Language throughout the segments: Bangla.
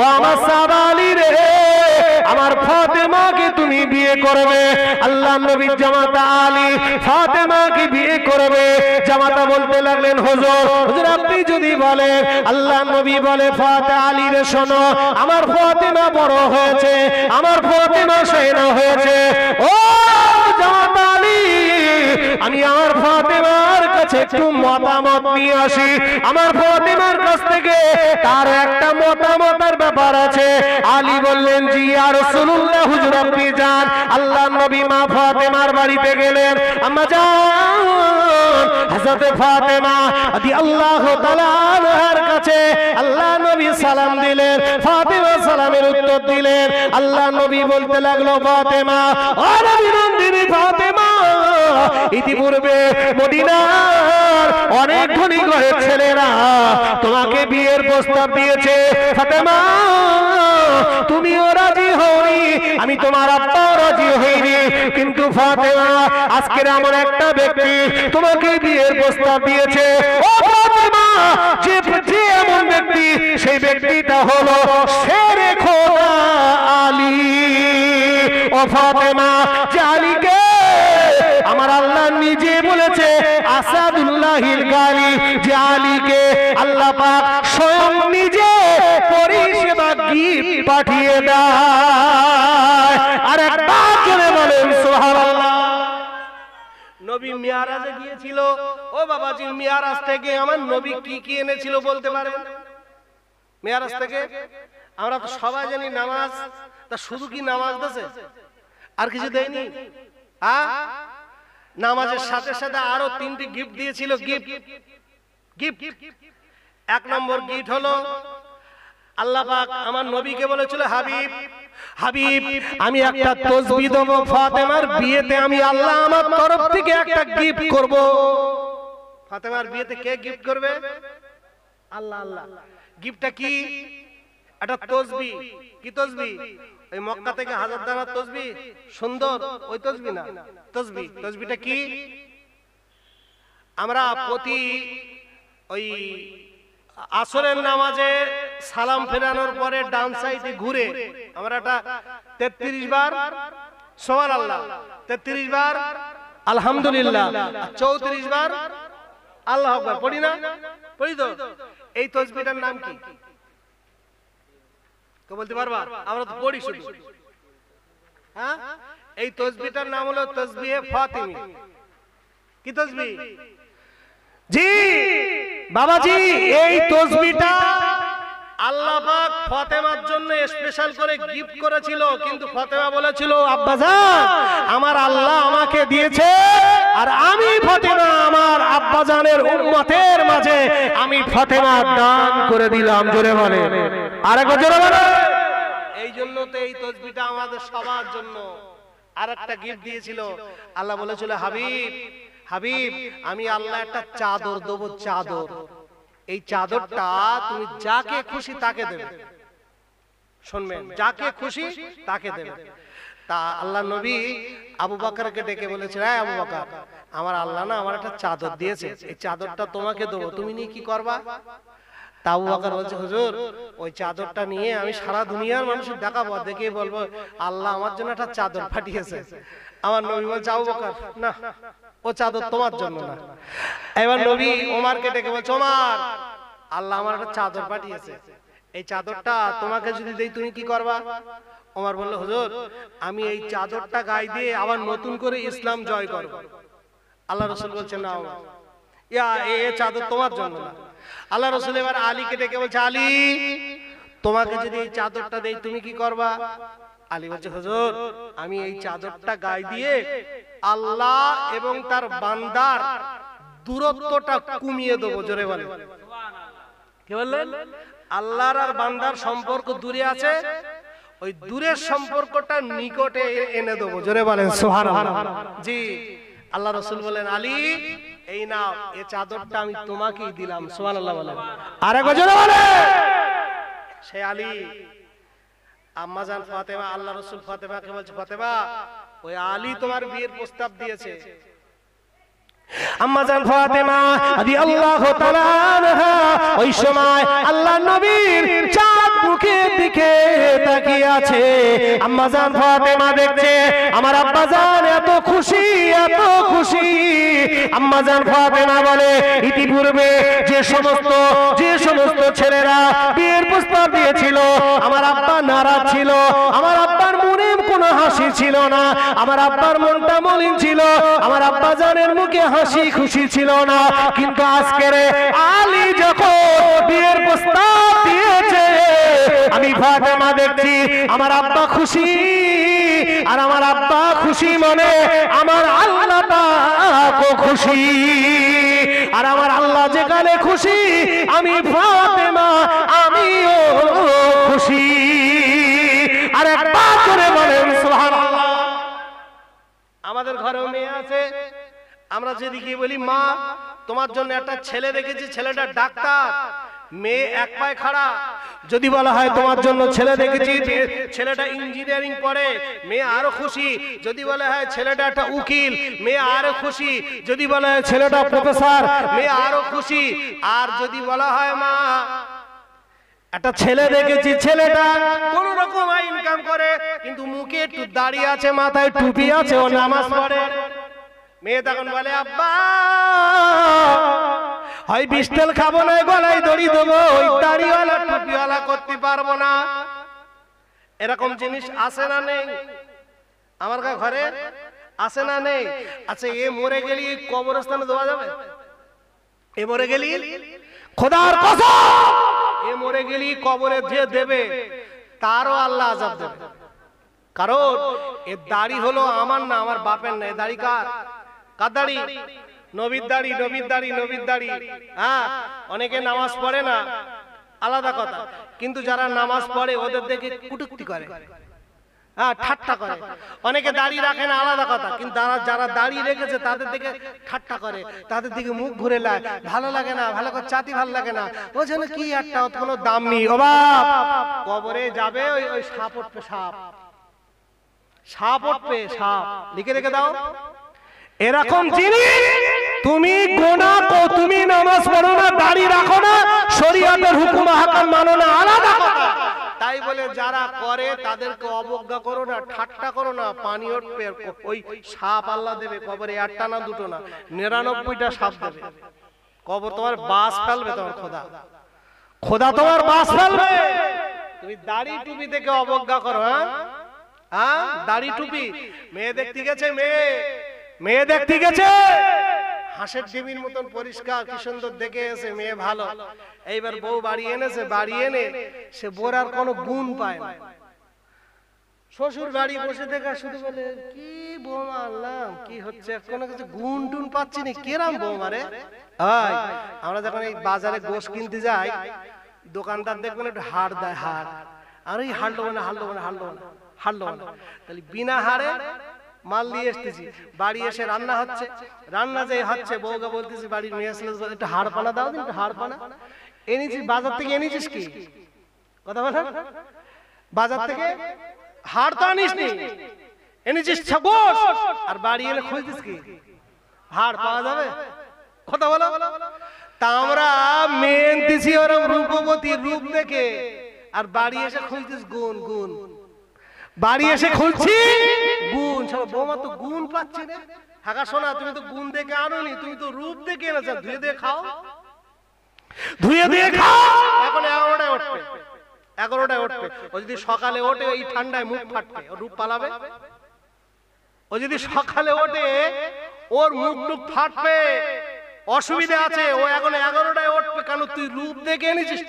ও আমার সাদা আলী রে, আমার ফাতেমাকে তুমি বিয়ে করবে। আল্লাহ নবী জামাতা আলী ফাতেমাকে বিয়ে করবে। জামাতা বলতে লাগলেন, হুজুর হুজুর আপনি যদি বলেন। আল্লাহ নবী বলে, ফাতে আলী রে শোনো, আমার ফাতেমা বড় হয়েছে, আমার ফাতেমা সেনা হয়েছে। ও জামাতা আলী, আমি আমার ফাতেমার কাছে একটু মতামত নিয়ে আসি। আমার ফাতেমার কাছ থেকে তার একটা মতামতের ব্যাপার আছে। আলী বললেন, জি ইয়া রাসূলুল্লাহ, হুজুর আপনি যান। আল্লাহ নবী মা ফাতেমার বাড়িতে গেলেন। আম্মা জান হযরত ফাতেমা রাদিয়াল্লাহু তাআলা আনহার কাছে আল্লাহ নবী সালাম দিলেন। ফাতেমা সালামের উত্তর দিলেন। আল্লাহ নবী বলতে লাগলো, ফাতেমা, ও নবী নন্দিনী ফাতেমা, ইতিপূর্বে মদিনার অনেক ধনী ঘরের ছেলেরা তোমাকে বিয়ের প্রস্তাব দিয়েছে। ফাতেমা, তুমিও রাজি হওনি, আমি তোমার আব্বাও রাজি হইনি। কিন্তু ফাতেমা, আজকের এমন একটা ব্যক্তি তোমাকে বিয়ের প্রস্তাব দিয়েছে। ও ফাতেমা, যে এমন ব্যক্তি, সেই ব্যক্তিটা হলো শেরে খোদা আলী। ও ফাতেমা, যে আলীকে আমার আল্লাহ নিজে বলেছে আসাদুল্লাহিল গালি, যে আলীকে আল্লাহ পাক স্বয়ং নিজে পরিষেবা গিফট পাঠিয়ে দেয়। আর একবার জোরে বলেন সুবহানাল্লাহ। নবী মিরাজে গিয়েছিল। ও বাবাজি, মিরাজ থেকে আমার নবী কি কি এনেছিল বলতে পারেন? মিরাজ থেকে আমরা তো সবাই জানি নামাজ, তা শুধু কি নামাজ দিয়েছে আর কিছু দেয়নি? নামাজের সাথে সাথে আরো তিনটি গিফট দিয়েছিল। গিফট এক নম্বর গিফট হলো, আল্লাহ পাক আমার নবীকে বলেছিল, হাবিব হাবিব, আমি একটা তাসবিহ দেব ফাতেমার বিয়েতে, আমি আল্লাহ আমার তরফ থেকে একটা গিফট করব। ফাতেমার বিয়েতে কে গিফট করবে? আল্লাহ। আল্লাহ গিফটটা কি? একটা তাসবিহ। কি তাসবিহ? ওই মক্কা থেকে 1000 দানার তাসবিহ, সুন্দর ওই তাসবিহ না, তাসবিহটা কি? আমরা প্রতি ওই আসরের নামাজে সালাম ফেরানোর পরে ডান সাইডে ঘুরে আমরা এটা 33 বার সুবহানাল্লাহ, 33 বার আলহামদুলিল্লাহ, 34 বার আল্লাহু আকবার পড়ি না? পড়ি তো। এই তাসবিহটার নাম কি? কে বলতে পারবা? আমরা তো পড়ি শুধু। হ্যাঁ, এই তাসবিহটার নাম হলো তাসবিহে ফাতিমি। কি তাসবিহ? জি বাবাজি, এই তাসবিহটা আল্লাহ পাক ফাতেমার জন্য স্পেশাল করে গিফট করেছিল। কিন্তু ফাতেমা বলেছিল, আব্বাজান, আমার আল্লাহ আমাকে দিয়েছে, আর আমি ফাতেমা আমার আব্বাজানের উম্মতের মাঝে আমি ফাতেমা দান করে দিলাম। জোরে বলে, আরেকবার জোরে বলে। এই জন্য তো এই তাসবিহটা আমাদের সবার জন্য। আরেকটা গিফট দিয়েছিল। আল্লাহ বলেছিল, হাবিব হাবিব, আমি আল্লাহ একটা চাদর দেবো, চাদর। এই চাদরটা তুমি যাকে খুশি তাকে দেবে। শুনবেন, যাকে খুশি তাকে দেবে। তা আল্লাহ নবী আবু বকরকে ডেকে বলেছে, হ্যাঁ আবু বকর, আমার আল্লাহ না আমার একটা চাদর দিয়েছে, এই চাদরটা তোমাকে দেবো, তুমি নিয়ে কি করবা? তা আবু বকর বলছে, হুজুর ওই চাদরটা নিয়ে আমি সারা দুনিয়ার মানুষের দেখাবো, দেখে বলবো আল্লাহ আমার জন্য একটা চাদর পাঠিয়েছে। আমার নবী বলছে, আবু বকর না, ও চাদর তোমার জন্য না। এবার নবী ওমরকে ডেকে বলছে, ওমর, আল্লাহ আমার একটা চাদর পাঠিয়েছে, এই চাদরটা তোমাকে যদি দেই তুমি কি করবা? ওমর বলল, হুজুর আমি এই চাদরটা গায়ে দিয়ে আবার নতুন করে ইসলাম জয় করব। আল্লাহ রাসূল বলছেন, না এই চাদর তোমার জন্য না। আল্লাহ রাসূল এবার আলীকে ডেকে বলছে, আলী, তোমাকে যদি এই চাদরটা দেই তুমি কি করবা? আলী বলছে, হুজুর আমি এই চাদরটা গায়ে দিয়ে আল্লাহ এবং তার বান্দার দূরত্বটা কমিয়ে দেবো। জোরে বলে, কি বললেন? আল্লাহর আর বান্দার সম্পর্ক দূরে আছে, ওই দূরের সম্পর্কটা নিকটে এনে দেবো। জোরে বলেন সুবহানাল্লাহ। জি, আল্লাহ রাসূল বলেন, আলী এই নাও, এই চাদরটা আমি তোমাকেই দিলাম। সুবহানাল্লাহ বলেন, আরেকবার জোরে বলে। সে আলী আম্মা জান ফাতেমা, আল্লাহ রাসূল ফাতেমাকে বলছে, ফাতেমা ওই আলী তোমার বিয়ের প্রস্তাব দিয়েছে। আম্মা জান ফাতেমা রাদিয়াল্লাহু তাআলা আনহা ওই সময় আল্লাহর নবীর চাঁদ মুখের দিকে আছে। আম্মাজান ফাতেমা দেখছে আমার আব্বাজান এত খুশি, এত খুশি। আম্মাজান ফাতেমা বলে ইতিপূর্বে যে সমস্ত ছেলেরা বিয়ের প্রস্তাব দিয়েছিল আমার আব্বা নারাজ ছিল, আমার আব্বার মনে কোনো হাসি ছিল না, আমার আব্বার মনটা মলিন ছিল, আমার আব্বাজানের মুখে হাসি খুশি ছিল না। কিন্তু আজকের আলী যখন বিয়ের প্রস্তাব দিয়েছে আমি ফাতেমা দেখছি আমার আব্বা খুশি, আর আমার আব্বা খুশি মানে আমার আল্লাহ পাকও খুশি, আর আমার আল্লাহ যেখানে খুশি আমি ফাতেমা আমিও খুশি। আর একবার করে বলেন সুবহানাল্লাহ। আমাদের ঘরেও মেয়ে আছে, আমরা যেদিকে বলি মা তোমার জন্য একটা ছেলে দেখেছি, ছেলেটা ডাক্তার, মেয়ে এক পায়ে খাড়া। যদি বলা হয় তোমার জন্য ছেলে দেখেছি, ছেলেটা ইঞ্জিনিয়ারিং পড়ে, মেয়ে আরো খুশি। যদি বলা হয় ছেলেটা একটা উকিল, মেয়ে আরো খুশি। যদি বলা হয় ছেলেটা প্রফেসর, মেয়ে আরো খুশি। আর যদি বলা হয় মা একটা ছেলে দেখেছি, ছেলেটা কোন রকম ইনকাম করে কিন্তু মুখে একটু দাড়ি আছে, মাথায় টুপি আছে, ও নামাজ পড়ে, মেয়ে তখন বলে আব্বা হয় বিস্টেল খাবো না, গলায় দড়ি দেবো, ওই দাড়িওয়ালা টুপিওয়ালা করতে পারবো না। এরকম জিনিস আছে না নেই? আমার ঘরে আছে না নেই? আচ্ছা এ মরে গেলি কবরস্থানে দেওয়া যাবে? এ মরে গেলি খোদার কসম, এ মরে গেলি কবরে যে দেবে তারও আল্লাহ আযাব দেবে। কারণ এর দাড়ি হলো আমার না, আমার বাপের না। এ দাড়ি কার? কার দাড়ি? নবীর দাড়ি, নবীর দাড়ি, নবীর দাড়ি। হ্যাঁ, অনেকে নামাজ পড়ে না আলাদা কথা, কিন্তু যারা নামাজ পড়ে ওদের দেখে কুটুক্তি করে, হ্যাঁ ঠাট্টা করে। অনেকে দাড়ি রাখে না আলাদা কথা, কিন্তু যারা দাড়ি রেখেছে তাদের দিকে ঠাট্টা করে, তাদের দিকে মুখ ঘুরে লাগে, ভালো লাগে না, ভালো করে চাতি ভালো লাগে না, ও যেন কি একটা কোনো দাম নেই। ও বাপ, কবরে যাবে ওই সাপ উঠবে, সাপ উঠবে, সাপ লিখে রেখে দাও। এরকম জিনিস তুমি গোনা কো, তুমি নামাজ পড়ো না, দাড়ি রাখো না, শরীয়তের হুকুম হাকাম মানো না, আলাদা কথা। তাই বলে যারা করে তাদেরকে অবজ্ঞা করো না, ঠাট্টা করো না। পানি উঠবে, ওই সাপ আল্লাহ দেবে কবরে, একটা না দুটো না, 99টা সাপ দেবে। কবর তোমার বাস ফেলবে, তোমার খোদা তোমার বাস ফেলবে। তুমি দাড়ি টুপি থেকে অবজ্ঞা করো। হ্যাঁ, দাড়ি টুপি। মেয়ে দেখতে গেছে, মেয়ে দেখতে গেছে, হাঁসের ডিমের মতন পরিষ্কার, কি সুন্দর দেখে এসে মেয়ে ভালো। এইবার বউ বাড়ি এনেছে, বাড়ি এনে সে বোরার কোনো গুণ পায় না। শ্বশুর বাড়ি বসে দেখা শুধু বলে কি বৌমা আনলাম, কি হচ্ছে, কোনো কিছু গুণ টুন পাচ্ছি না, কিরাম বৌমা রে। আমরা যখন এই বাজারে গোশ কিনতে যাই, দোকানদার দেখবেন একটু হাড় দেয়, হাড়, আর এই হাড় দেবো না, হাড় দেবো না, হাড় দেবো না, হাড় দেবো না। তাহলে বিনা হাড়ে মাল নিয়ে এসতেছি, বাড়ি এসে রান্না হচ্ছে, রান্না যে হচ্ছে বউকে বলতেছি বাড়ি নিয়ে আসলে একটু হাড় পানা দাও, একটু হাড় পানা এনেছিস বাজার থেকে, এনেছিস কি কথা বল, বাজার থেকে হাড় তো আনিস নি, এনেছিস ছাগল, আর বাড়ি এনে খুঁজছিস কি হাড় পাওয়া যাবে, কথা বলো। তা আমরা মেয়ে এনেছি ওরকম রূপবতী রূপ দেখে, আর বাড়ি এসে খুঁজছিস গুণ, গুণ বাড়ি এসে খুঁজছি গুণ। বৌমা তো গুণ পাচ্ছি না। হাগা শোনা, তুমি তো গুণ দেখে আনোনি, তুমি তো রূপ দেখে এনেছো। ধুয়ে দিয়ে খাও, ধুয়ে দিয়ে খাও। এখন 11টায় উঠবে, 11টায় উঠবে। ও যদি সকালে ওঠে এই ঠান্ডায় মুখ ফাটবে, ও রূপ পালাবে। ও যদি সকালে ওঠে ওর মুখ টুক ফাটবে, অসুবিধা আছে। ও এখন 11টায় উঠবে, কেন তুই রূপ দেখে এনেছিস।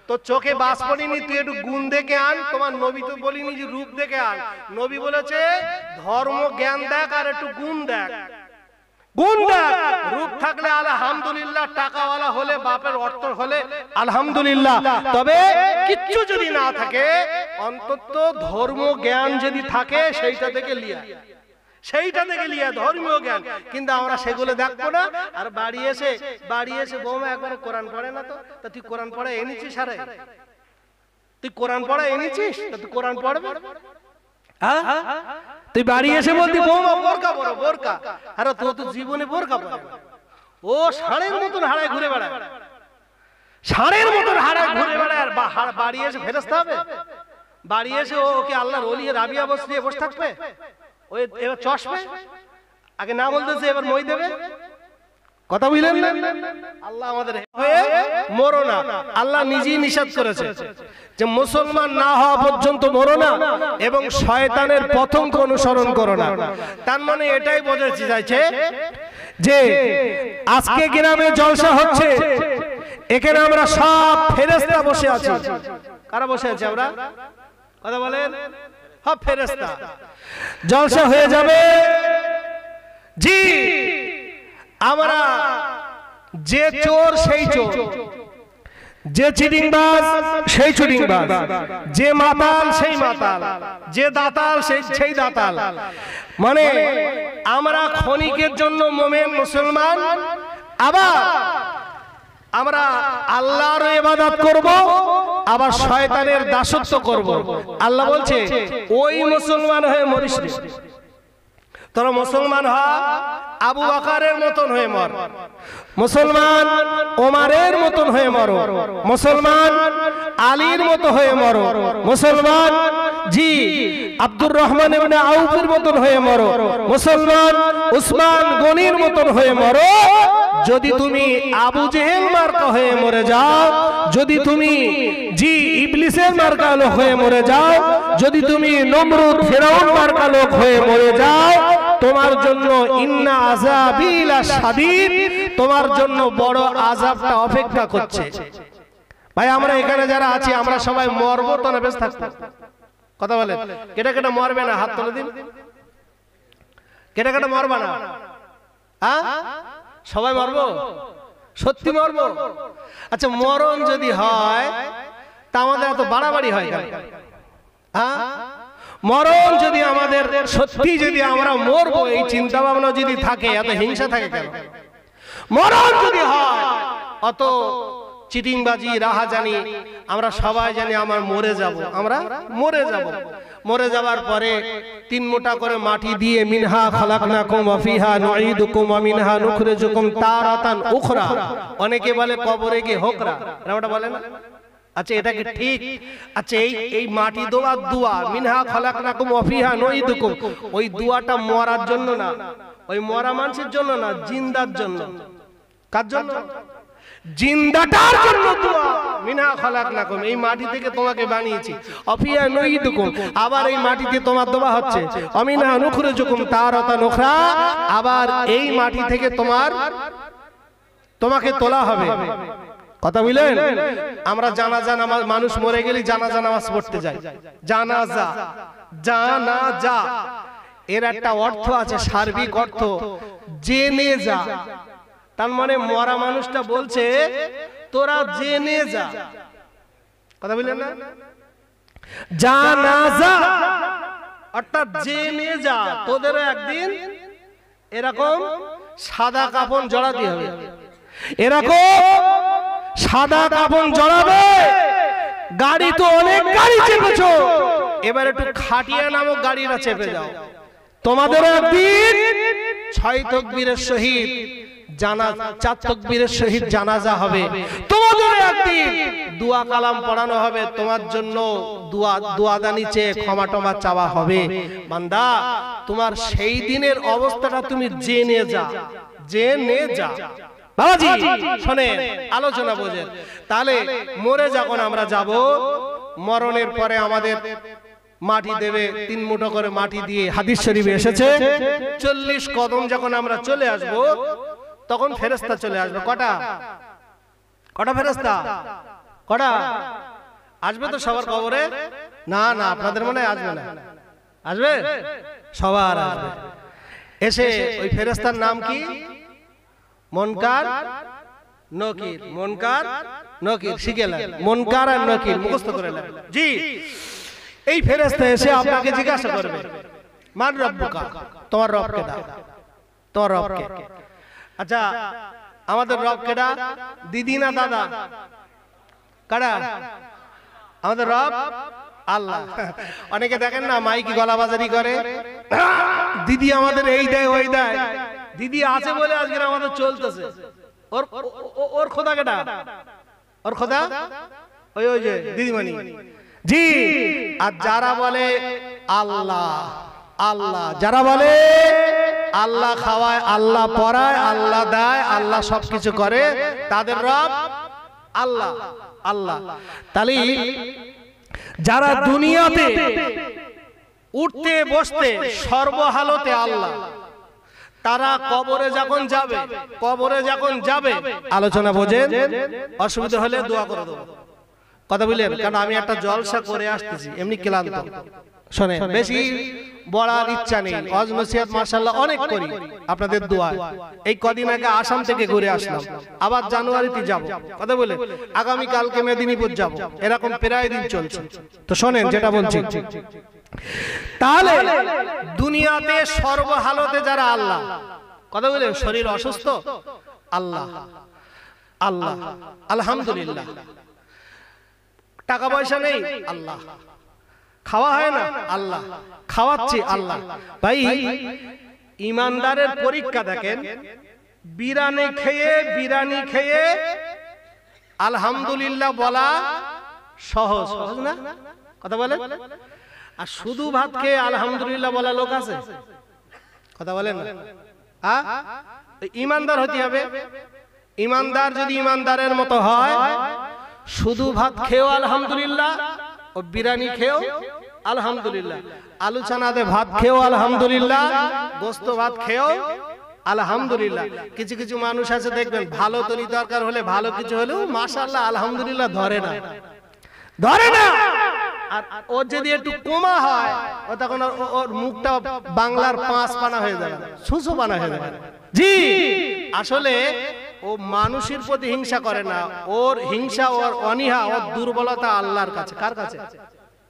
তো চোখে বাস পড়িনি, তুই একটু গুণ দেখে আন। তোমার নবী তো বলিনি যে রূপ দেখে আন, নবী বলেছে ধর্ম জ্ঞান দেখ আর একটু গুণ দেখ, গুণ দেখ। রূপ থাকলে আলহামদুলিল্লাহ, টাকাওয়ালা হলে, বাপের অর্থ হলে আলহামদুলিল্লাহ, তবে কিচ্ছু যদি না থাকে অন্তত ধর্ম জ্ঞান যদি থাকে সেইটা থেকে লিয়া, সেইটা থেকে লিয়া ধর্মীয় জ্ঞান। কিন্তু আমরা সেগুলো দেখবো না। আর বাড়ি এসে বৌমা একবার কোরআন পড়ে না, তো তুই কোরআন পড়া এনেছিস, আরে তুই কোরআন পড়া এনেছিস, তুই কোরআন পড়বে। তুই বাড়ি এসে বলতি বৌমা বোরকা পরো, বোরকা, আরে তো তো জীবনে বোরকা পরে। ও ষাঁড়ের মতন হাড়ায় ঘুরে বেড়ায়, ষাঁড়ের মতন হাড়ায় ঘুরে বেড়ায়, আর বাড়ি এসে ফেরেশতা হবে। বাড়ি এসে ওকে আল্লাহর ওলি রাবিয়া বসে বসে থাকবে, ওই এবার চশবে, আগে না বলতেছে এবার মই দেবে। কথা বুঝলেন না? আল্লাহ আমাদের হয়ে মরো না, আল্লাহ নিজেই নিষেধ করেছে যে মুসলমান না হওয়া পর্যন্ত মরো না এবং শয়তানের পথঙ্ক অনুসরণ করো না। তার মানে এটাই বোঝাতে চাইছে যে আজকে গ্রামে জলসা হচ্ছে, এখানে আমরা সব ফেরেশতা বসে আছি। কারা বসে আছে? আমরা। কথা বলেন। সব ফেরেশতা। জলসা হয়ে যাবে, জি। আমরা যে চোর সেই চোর, যে চিটিংবাজ সেই চিটিংবাজ, যে মাতাল সেই মাতাল, যে দাতাল সেই দাতাল। মানে আমরা ক্ষণিকের জন্য মুমিন মুসলমান, আবার আমরা আল্লাহর ইবাদত করব, আবার শয়তানের দাসত্ব করব। আল্লাহ বলছে ওই মুসলমান হয়ে মরিস না, তোরা মুসলমান হ, আবু বকরের মতন হয়ে মর, মুসলমান ওমরের মতন হয়ে মরো, মুসলমান আলীর মতো হয়ে মরো, মুসলমান জি আব্দুর রহমান ইবনে আউফের মতন হয়ে মরো, মুসলমান উসমান গনির মতন হয়ে মরো। যদি তুমি আবু জেহেল মার্কা হয়ে মরে যাও, যদি তুমি জি ইবলিসের মার্কা লোক হয়ে মরে যাও, যদি তুমি নমরুদ ফিরাউন মার্কা লোক হয়ে মরে যাও, তোমার জন্য ইন্না আযাবি লাশাদীদ, তোমার জন্য বড় আযাবটা অপেক্ষা করছে। ভাই আমরা এখানে যারা আছি আমরা সবাই মরবো তো না বেঁচে থাকবো? কথা বলেন। কেটা কেটা মরবে না? হাত তুলে দিন। কেটা কেটা মরবা না? হ্যাঁ সবাই মরবো? সত্যি মরবো? আচ্ছা মরণ যদি হয় তা আমাদের এত বাড়াবাড়ি হয় কেন? হ্যাঁ মরণ যদি আমাদের সত্যি, যদি আমরা মরবো এই চিন্তা ভাবনা যদি থাকে, এত হিংসা থাকে কেন? মরণ যদি হয় অত চিটিংবাজি রাহাজানি, আমরা সবাই জানি আমরা মরে যাব, আমরা মরে যাব। মরে যাবার পরে 3 মুঠা করে মাটি দিয়ে মিনহা খালাকনাকুম ওয়া ফিহা নুঈদুকুম ওয়া মিনহা নুখরিজুকুম তারাতান উখরা। অনেকে বলে কবরে গিয়ে হোকরা, এটা বলে না? আচ্ছা এটা কি ঠিক? আচ্ছা এই মাটি দেওয়ার দোয়া মিনহা খালাকনাকুম ওয়া ফিহা নুঈদুকুম, ওই দোয়াটা মরার জন্য না, ওই মরা মানুষের জন্য না, জিন্দার জন্য। কার জন্য? জিন্দাটার জন্য দোয়া। মিনহা খালাকনাকুম, এই মাটি থেকে তোমাকে বানিয়েছি, অফিয়া নুঈদুকুম, আবার এই মাটিতে তোমার দোয়া হচ্ছে, অমিনহা নুখরিজুকুম তারাতান উখরা, আবার এই মাটি থেকে তোমাকে তোলা হবে। কথা বুঝলেন? আমরা জানাজা নামাজ, মানুষ মরে গেলে জানাজা নামাজ পড়তে যাই। জানাজা, জানাজা এর একটা অর্থ আছে, সার্বিক অর্থ জেনে যা। তার মানে মরা মানুষটা বলছে তোরা জেনে যা। কথা বুঝলেন না? জানাজা অর্থাৎ জেনে যা, তোদেরও একদিন এরকম সাদা কাফন জড়াতে হবে, এরকম সাদা কাফন জড়াবে। গাড়ি তো অনেক গাড়ি চেপেছো, এবার একটু খাটিয়া নামক গাড়িটা চেপে যাও। তোমাদের একদিন 6 তাকবীরের সহিত জানাজা, 4 তাকবীরের সহিত জানাজা হবে। তোমাদের একদিন দোয়া কালাম পড়ানো হবে, তোমার জন্য দোয়াদানি চেয়ে ক্ষমা টমা চাওয়া হবে। বান্দা তোমার সেই দিনের অবস্থাটা তুমি জেনে যা, জেনে যা। বাবাজি শুনেন, আলোচনা বোঝেন। তাহলে মরে যখন আমরা যাব, মরণের পরে আমাদের মাটি দেবে, 3 মুঠো করে মাটি দিয়ে, হাদিস শরীফে এসেছে 40 কদম যখন আমরা চলে আসব তখন ফেরেশতা চলে আসবে। কটা ফেরেশতা? কটা আসবে তো সবার কবরে? না না, আপনাদের মনে আসবে না। আসবে? সবার আসবে। এসে ওই ফেরেশতার নাম কি? মুনকার নকির। মুনকার নকির শিখে নেন, মুনকার আর নকির মুখস্থ করে নেন। জি, এই ফেরেশতা এসে আপনাকে জিজ্ঞাসা করবে মান রব্বুকা, তোমার রব কেডা? তোমার রব কে? আচ্ছা আমাদের রব কেডা? দিদি না দাদা? কারা? আমাদের রব আল্লাহ। অনেকে দেখেন না মাইকি গলা বাজারি করে, দিদি আমাদের এই দেয় ওই দেয়। দিদি আছে বলে আজকে আমাদের চলতেছে। ওর খোদা কেডা? ওর খোদা ওই যে দিদিমণি। জি, আর যারা বলে আল্লাহ আল্লাহ, যারা বলে আল্লাহ খাওয়ায়, আল্লাহ পড়ায়, আল্লাহ দেয়, আল্লাহ সবকিছু করে, তাদের রব আল্লাহ আল্লাহ। তাহলে যারা দুনিয়াতে উঠতে বসতে সর্বহালতে আল্লাহ, তারা কবরে যখন যাবে আলোচনা বোঝেন, অসুবিধা হলে দোয়া করে দেবো, কথা বললেন, কারণ আমি একটা জলসা করে আসতেছি, এমনি ক্লান্ত। শোনেন, বেশি বলার ইচ্ছা নেই, ওয়াজ নসিহত মাশাআল্লাহ অনেক করি আপনাদের দোয়ায়। এই কদিন আগে আসাম থেকে ঘুরে আসলাম, আবার জানুয়ারিতে যাব, কথা বলে আগামী কালকে মেদিনীপুর যাব, এরকম প্রায় দিন চলছে। তো শোনেন যেটা বলছি, তাহলে দুনিয়াতে সর্বহালতে যারা আল্লাহ, কথা বলে শরীর অসুস্থ আল্লাহ আল্লাহ আলহামদুলিল্লাহ, টাকা পয়সা নেই আল্লাহ, খাওয়া হয় না আল্লাহ, খাওয়াচ্ছি আল্লাহ। ভাই ইমানদারের পরীক্ষা দেখেন, বিরিয়ানি খেয়ে আলহামদুলিল্লাহ বলা সহজ না, কথা বলেন, আর শুধু ভাত খেয়ে আলহামদুলিল্লাহ বলা লোক আছে, কথা বলেন না। ইমানদার হতে হবে, ইমানদার যদি ইমানদারের মতো হয়, শুধু ভাত খেয়েও আলহামদুলিল্লাহ, ও বিরিয়ানি খেয়েও আলহামদুলিল্লাহ, আলু চানাতে ভাত খেয়েও আলহামদুলিল্লাহ, গোস্ত ভাত খেয়েও আলহামদুলিল্লাহ। কিছু কিছু মানুষ আছে দেখবেন, ভালো তরি দরকার হলে, ভালো কিছু হলেও মাশাআল্লাহ আলহামদুলিল্লাহ ধরে না। আর ওর যদি একটু কমা হয়, ও তখন ওর মুখটা বাংলার পাঁচ পানা হয়ে যাবে, সুসু পানা হয়ে যাবে। জি, আসলে ও মানুষের প্রতি হিংসা করে না, ওর হিংসা, ওর অনীহা, ওর দুর্বলতা আল্লাহর কাছে। কার কাছে?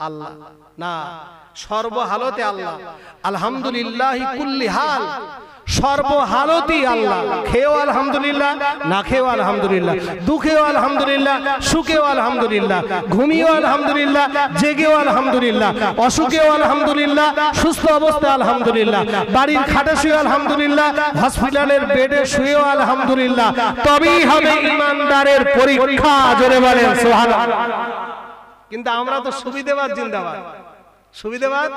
আল্লাহ না, সর্বহালতে আল্লাহ, আলহামদুলিল্লাহ কুল্লি হাল, সর্বহালতি আল্লাহ, খেয়েও আলহামদুলিল্লাহ, না খেয়েও আলহামদুলিল্লাহ, দুঃখেও আলহামদুলিল্লাহ, সুখেও আলহামদুলিল্লাহ, ঘুমিয়েও আলহামদুলিল্লাহ, জেগেও আলহামদুলিল্লাহ, অসুখেও আলহামদুলিল্লাহ, সুস্থ অবস্থায় আলহামদুলিল্লাহ, বাড়ির খাটে শুয়ে আলহামদুলিল্লাহ, হসপিটালের বেডে শুয়েও আলহামদুলিল্লাহ। তবেই হবে ইমানদারের পরীক্ষা, জোরে বলেন সুবহানাল্লাহ। কিন্তু আমরা তো সুবিধাবাদ জিন্দাবাদ, সুবিধাবাদ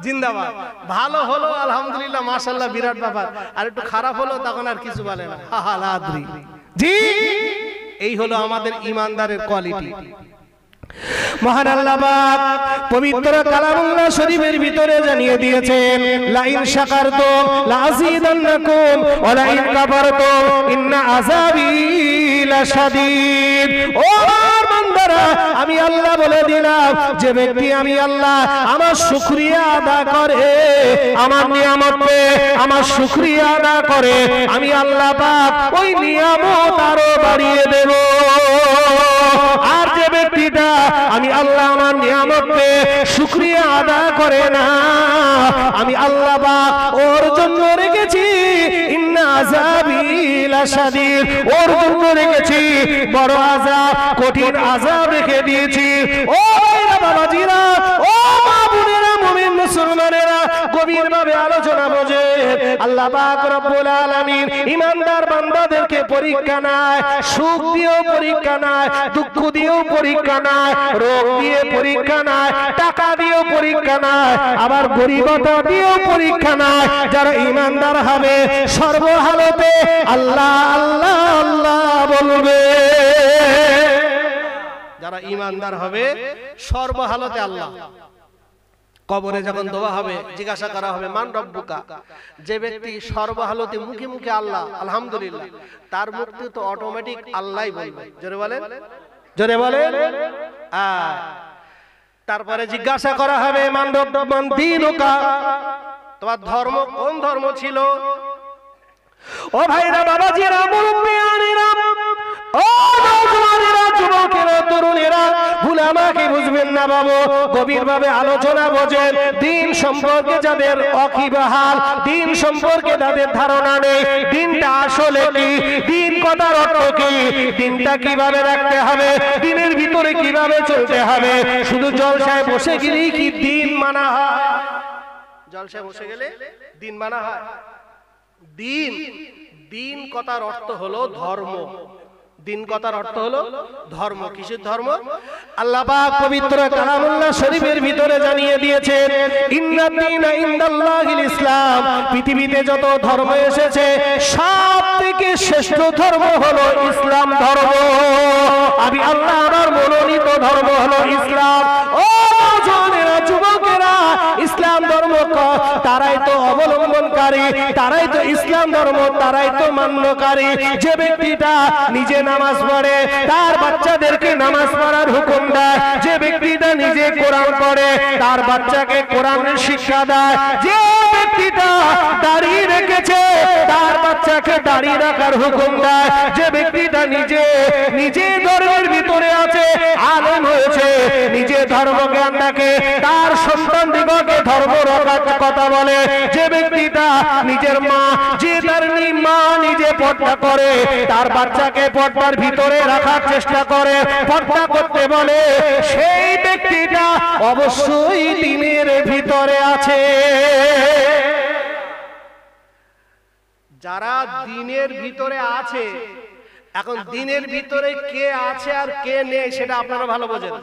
জিন্দাবাদ। ভালো হলো আলহামদুলিল্লাহ মাশাআল্লাহ বিরাট ব্যাপার, আর একটু খারাপ হলো তখন আর কিছু বলে না, হালাদ্রি। জি, এই হলো আমাদের ইমানদারের কোয়ালিটি। মহান আল্লাহ পাক পবিত্র কালামুল্লাহ শরীফের ভিতরে জানিয়ে দিয়েছেন, লা ইন শাকারতুম লা আযীদান্নাকুম ওয়া লা ইন কাফারতুম ইন্না আযাবী লাশাদীদ। ও আমার বান্দারা, আমি আল্লাহ বলে দিলাম, যে ব্যক্তি আমি আল্লাহ আমার শুকরিয়া আদা করে, আমার নিয়ামতে আমার শুকরিয়া আদা করে, আমি আল্লাহ পাক ওই নিয়ামত আরো বাড়িয়ে দেব। আর যে ব্যক্তিটা আমি আল্লাহ আমার নিয়ামতে শুকরিয়া আদা করে না, আমি আল্লাহ পাক ওর জন্য রেখেছি ইন্না আযাবী লাশাদীদ, ওর জন্য রেখেছি বড় আযাব, কঠিন আযাব রেখে দিয়েছি। ও বাবাজিরা, ও মা বোনেরা, মুমিন মুসলমানেরা, গভীরভাবে আলোচনা বোঝে। আল্লাহ পাক রব্বুল আলামিন ইমানদার বান্দাদেরকে পরীক্ষা নেয়, সুখ দিয়েও পরীক্ষা নেয়, দুঃখ দিয়েও পরীক্ষা নেয়, রোগ দিয়ে পরীক্ষা নেয়, টাকা দিয়েও পরীক্ষা নেয়, আবার গরিবতা দিয়েও পরীক্ষা নেয়। যারা ইমানদার হবে সর্বহালতে আল্লাহ আল্লাহ আল্লাহ বলবে, যারা ইমানদার হবে সর্বহালতে আল্লাহ। কবরে যখন দোয়া হবে, জিজ্ঞাসা করা হবে মান রব্বুকা, যে ব্যক্তি সর্বহালতে মুখে মুখে আল্লাহ আলহামদুলিল্লাহ, তার মুক্তি তো অটোমেটিক আল্লাহই বলবে। জোরে বলেন, জোরে বলেন। তারপরে জিজ্ঞাসা করা হবে মান দীনুকা, তোমার ধর্ম কোন ধর্ম ছিল? ও ভাইরা, বাবাজিরা, মুরব্বিয়ানেরা, ও নওজওয়ানেরা, যুবকেরা, তরুণেরা, ভুল আমাকে বুঝবেন না বাবু, গভীরভাবে আলোচনা বোঝেন। দিন সম্পর্কে যাদের অকিবহাল, দিন সম্পর্কে যাদের ধারণা নেই, দিনটা আসলে কি, দিন কথার অর্থ কি, দিনটা কিভাবে রাখতে হবে, দিনের ভিতরে কিভাবে চলতে হবে, শুধু জলসায় বসে গেলেই কি দিন মানা হয়? জলসায় বসে গেলে দিন মানা হয়? দিন, দিন কথার অর্থ হলো ধর্ম। দিন কথার অর্থ হলো ধর্ম। কিসের ধর্ম? আল্লাহ পাক পবিত্র কালামুল্লাহ শরীফের ভিতরে জানিয়ে দিয়েছেন, ইন্নাদ-দীনা ইনদাল্লাহিল ইসলাম। পৃথিবীতে যত ধর্ম এসেছে সবথেকে শ্রেষ্ঠ ধর্ম হলো ইসলাম ধর্ম। আমি আল্লাহ আমার মনোনীত ধর্ম হলো ইসলাম। ও জওয়ানেরা, যুবকেরা, ইসলাম ধর্ম তারাই তো অবলম্বনকারী, তারাই তো ইসলাম ধর্ম, তারাই তো মান্যকারী। যে ব্যক্তিটা নিজে নামাজ পড়ে তার বাচ্চাদেরকে নামাজ পড়ার হুকুম দেয়, যে ব্যক্তিটা নিজে কোরআন পড়ে তার বাচ্চাকে কোরআনের শিক্ষা দেয়, যে ব্যক্তিটা দাড়ি রেখেছে তার বাচ্চাকে দাড়ি রাখার হুকুম দেয়, যে ব্যক্তিটা নিজে ধর্মের ভিতরে আছে, আলেম হয়েছে, নিজে ধর্ম জ্ঞান রাখে, তার সন্তান দিগকে ধর্ম রক্ষার কথা বলে, যে ব্যক্তিটা নিজের মা, যে তার মা নিজে পর্দা করে তার বাচ্চাকে পর্দার ভিতরে রাখার চেষ্টা করে, পর্দা করতে বলে, সেই ব্যক্তিটা অবশ্যই দ্বীনের ভিতরে আছে। যারা দ্বীনের ভিতরে আছে, এখন দ্বীনের ভিতরে কে আছে আর কে নেই সেটা আপনারা ভালো বোঝেন।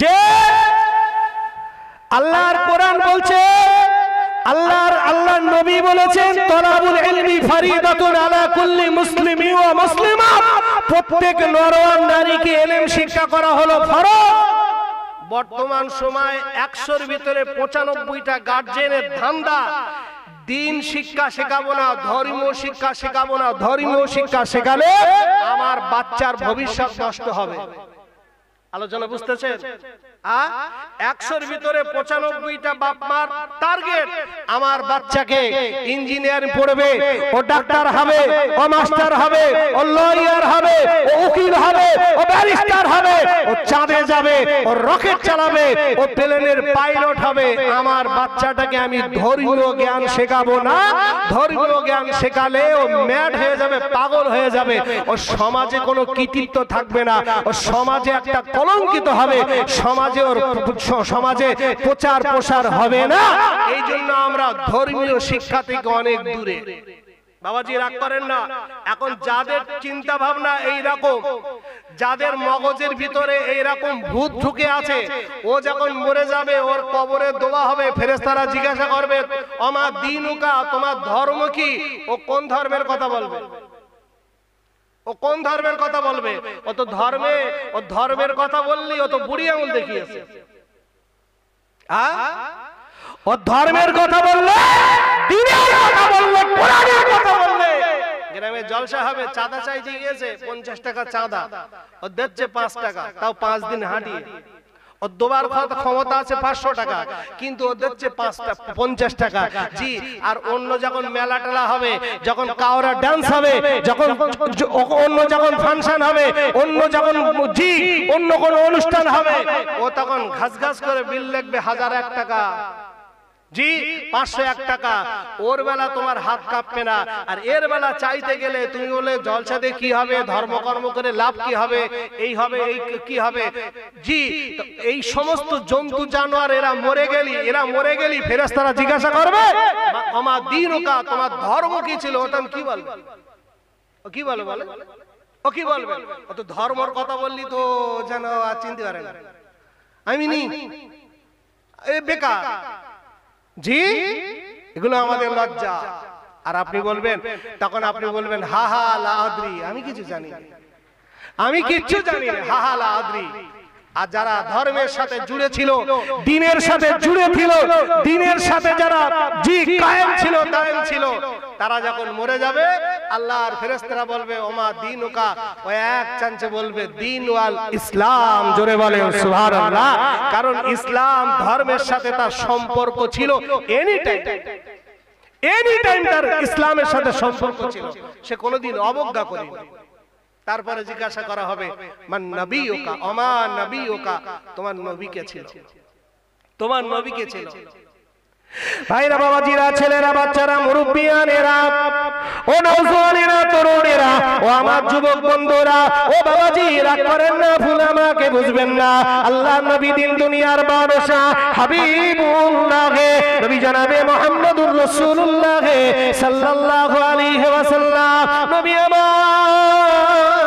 যে আল্লাহর কোরআন বলছে, আল্লাহর নবী বলেছেন, তলাবুল ইলমি ফরিদাতুন আলা কুল্লি মুসলিমি ওয়া মুসলিমা। প্রত্যেক নর ও নারীকে ইলম শিক্ষা করা হলো ফরজ। বর্তমান সময় 100-র ভিতরে 95টা গার্জিয়ানের ধান্দা, দিন শিক্ষা শেখাবো না, ধর্মীয় শিক্ষা শেখাবো না, ধর্মীয় শিক্ষা শেখালে আমার বাচ্চার ভবিষ্যৎ নষ্ট হবে। আলোচনা বুঝতেছেন? 100-র ভিতরে 95টা বাপ মার টার্গেট, আমার বাচ্চাকে ইঞ্জিনিয়ার পড়বে, ও ডাক্তার হবে, ও মাস্টার হবে, ও লয়ার হবে, ও উকিল হবে, ও ব্যারিস্টার হবে, ও চাঁদে যাবে, ও রকেট চালাবে, ও প্লেনের পাইলট হবে। আমার বাচ্চাটাকে আমি ধর্মীয় জ্ঞান শেখাবো না। ধর্মীয় জ্ঞান শেখালে ও ম্যাড হয়ে যাবে, পাগল হয়ে যাবে, ও সমাজে কোনো কৃতিত্ব থাকবে না, ও সমাজে একটা কলঙ্কিত হবে, সমাজে প্রচার প্রসার হবে না। এই জন্য আমরা ধর্মীয় শিক্ষা থেকে অনেক দূরে। বাবাজি রাগ করেন না, এখন যাদের চিন্তা ভাবনা এই রকম, যাদের মগজের ভিতরে এই রকম ভূত ঢুকে আছে, ও যখন মরে যাবে ওর কবরে দোয়া হবে, ফেরেশতারা জিজ্ঞাসা করবে, আমা দীনুকা, তোমার ধর্ম কি? ও কোন ধর্মের কথা বলবে? ও কোন ধর্মের কথা বলবে? ও তো ধর্মের কথা বললি ও তো বুড়ি আঙুল দেখিয়েছে। ও ধর্মের কথা বললে, দ্বীনের কথা বললে, কোরআনের কথা বললে, গ্রামে জলসা হবে, চাঁদা চাইতে গিয়েছে, 50 টাকা চাঁদা, ও দিচ্ছে 5 টাকা, তাও 5 দিন হাঁটিয়ে। ও দুবার ক্ষমতা আছে 500 টাকা, কিন্তু ও দিচ্ছে 50 টাকা। জি, আর অন্য যখন মেলা টেলা হবে, যখন কাওরা ডান্স হবে, যখন অন্য যখন ফাংশন হবে, অন্য যখন জি অন্য কোন অনুষ্ঠান হবে, ও তখন ঘাস ঘাস করে বিল লিখবে 1001 টাকা, জি 501 টাকা। ওর বেলা তোমার হাত কাঁপবে না, আর এর বেলা চাইতে গেলে তুমি বলে জলসাতে কি হবে, ধর্মকর্ম করে লাভ কি হবে, এই হবে, এই কি হবে। জি, এই সমস্ত জন্তু জানোয়ার এরা মরে গেলি ফেরেশতারা জিজ্ঞাসা করবে, আমা দীনুকা, তোমার ধর্ম কি ছিল? ওটা কি বলবে? ও কি বলবে? বলে ও কি বলবে? ও তো ধর্মের কথা বললি তো যেন আর চিনতে পারে না, আমি নি বেকার। জি, এগুলো আমাদের লজ্জা। আর আপনি বলবেন, তখন আপনি বলবেন, হা হা লা আদ্রি, আমি কিছু জানি না, আমি কিচ্ছু জানি না, হা হা লা আদ্রি। আর যারা ধর্মের সাথে জুড়ে ছিল, দ্বীনের সাথে জুড়ে ছিল, দ্বীনের সাথে যারা জি কায়েম ছিল, তারা যখন মরে যাবে, আল্লাহর ফেরেশতারা বলবে, ওমা দীনুকা, ও এক চান্সে বলবে দ্বীন ওয়াল ইসলাম। জোরে বলে সুবহানাল্লাহ। কারণ ইসলাম ধর্মের সাথে তার সম্পর্ক ছিল এনি টাইম তার ইসলামের সাথে সম্পর্ক ছিল, সে কোনোদিন অবজ্ঞা করেনি। তারপরে জিজ্ঞাসা করা হবে, মান নবিয়ুকা, ওমা নবিয়ুকা, তোমার নবী কে ছিল? তোমার নবী কে ছিল? ভাইরা, বাবাজিরা, ছেলেরা, বাচ্চারা, মুরব্বিয়ানেরা, ও নওজওয়ানেরা, তরুণেরা, ও আমার যুবক বন্ধুরা, ও বাবাজি রাগ করেন না, ভুল আমাকে বুঝবেন না। আল্লাহর নবী দিন দুনিয়ার বাদশা হাবিবুল্লাহ নবী জনাবে মুহাম্মদুর রাসূলুল্লাহ সাল্লাল্লাহু আলাইহি ওয়াসাল্লাম, নবী আমার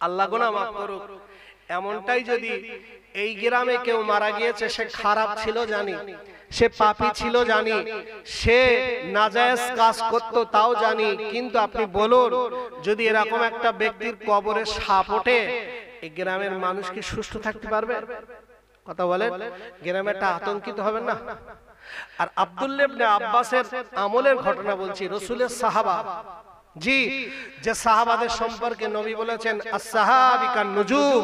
আল্লাহ গুনাহ মাফ করুক। এমনটাই যদি এই গ্রামে কেউ মারা গিয়েছে, সে খারাপ ছিল জানি, সে পাপী ছিল জানি, সে নাজায়েজ কাজ করত তাও জানি, কিন্তু আপনি বলুন যদি এরকম একটা ব্যক্তির কবরে সাপ ওঠে, এই গ্রামের মানুষ কি সুস্থ থাকতে পারবে? কথা বলেন, গ্রামে একটা আতঙ্কিত হবেন না? আর আব্দুল্লাহ ইবনে আব্বাসের আমলের ঘটনা বলছি, রাসূলের সাহাবা, জি, যে সাহাবাদের সম্পর্কে নবী বলেছেন as-সাহাবী কান-নুজুম,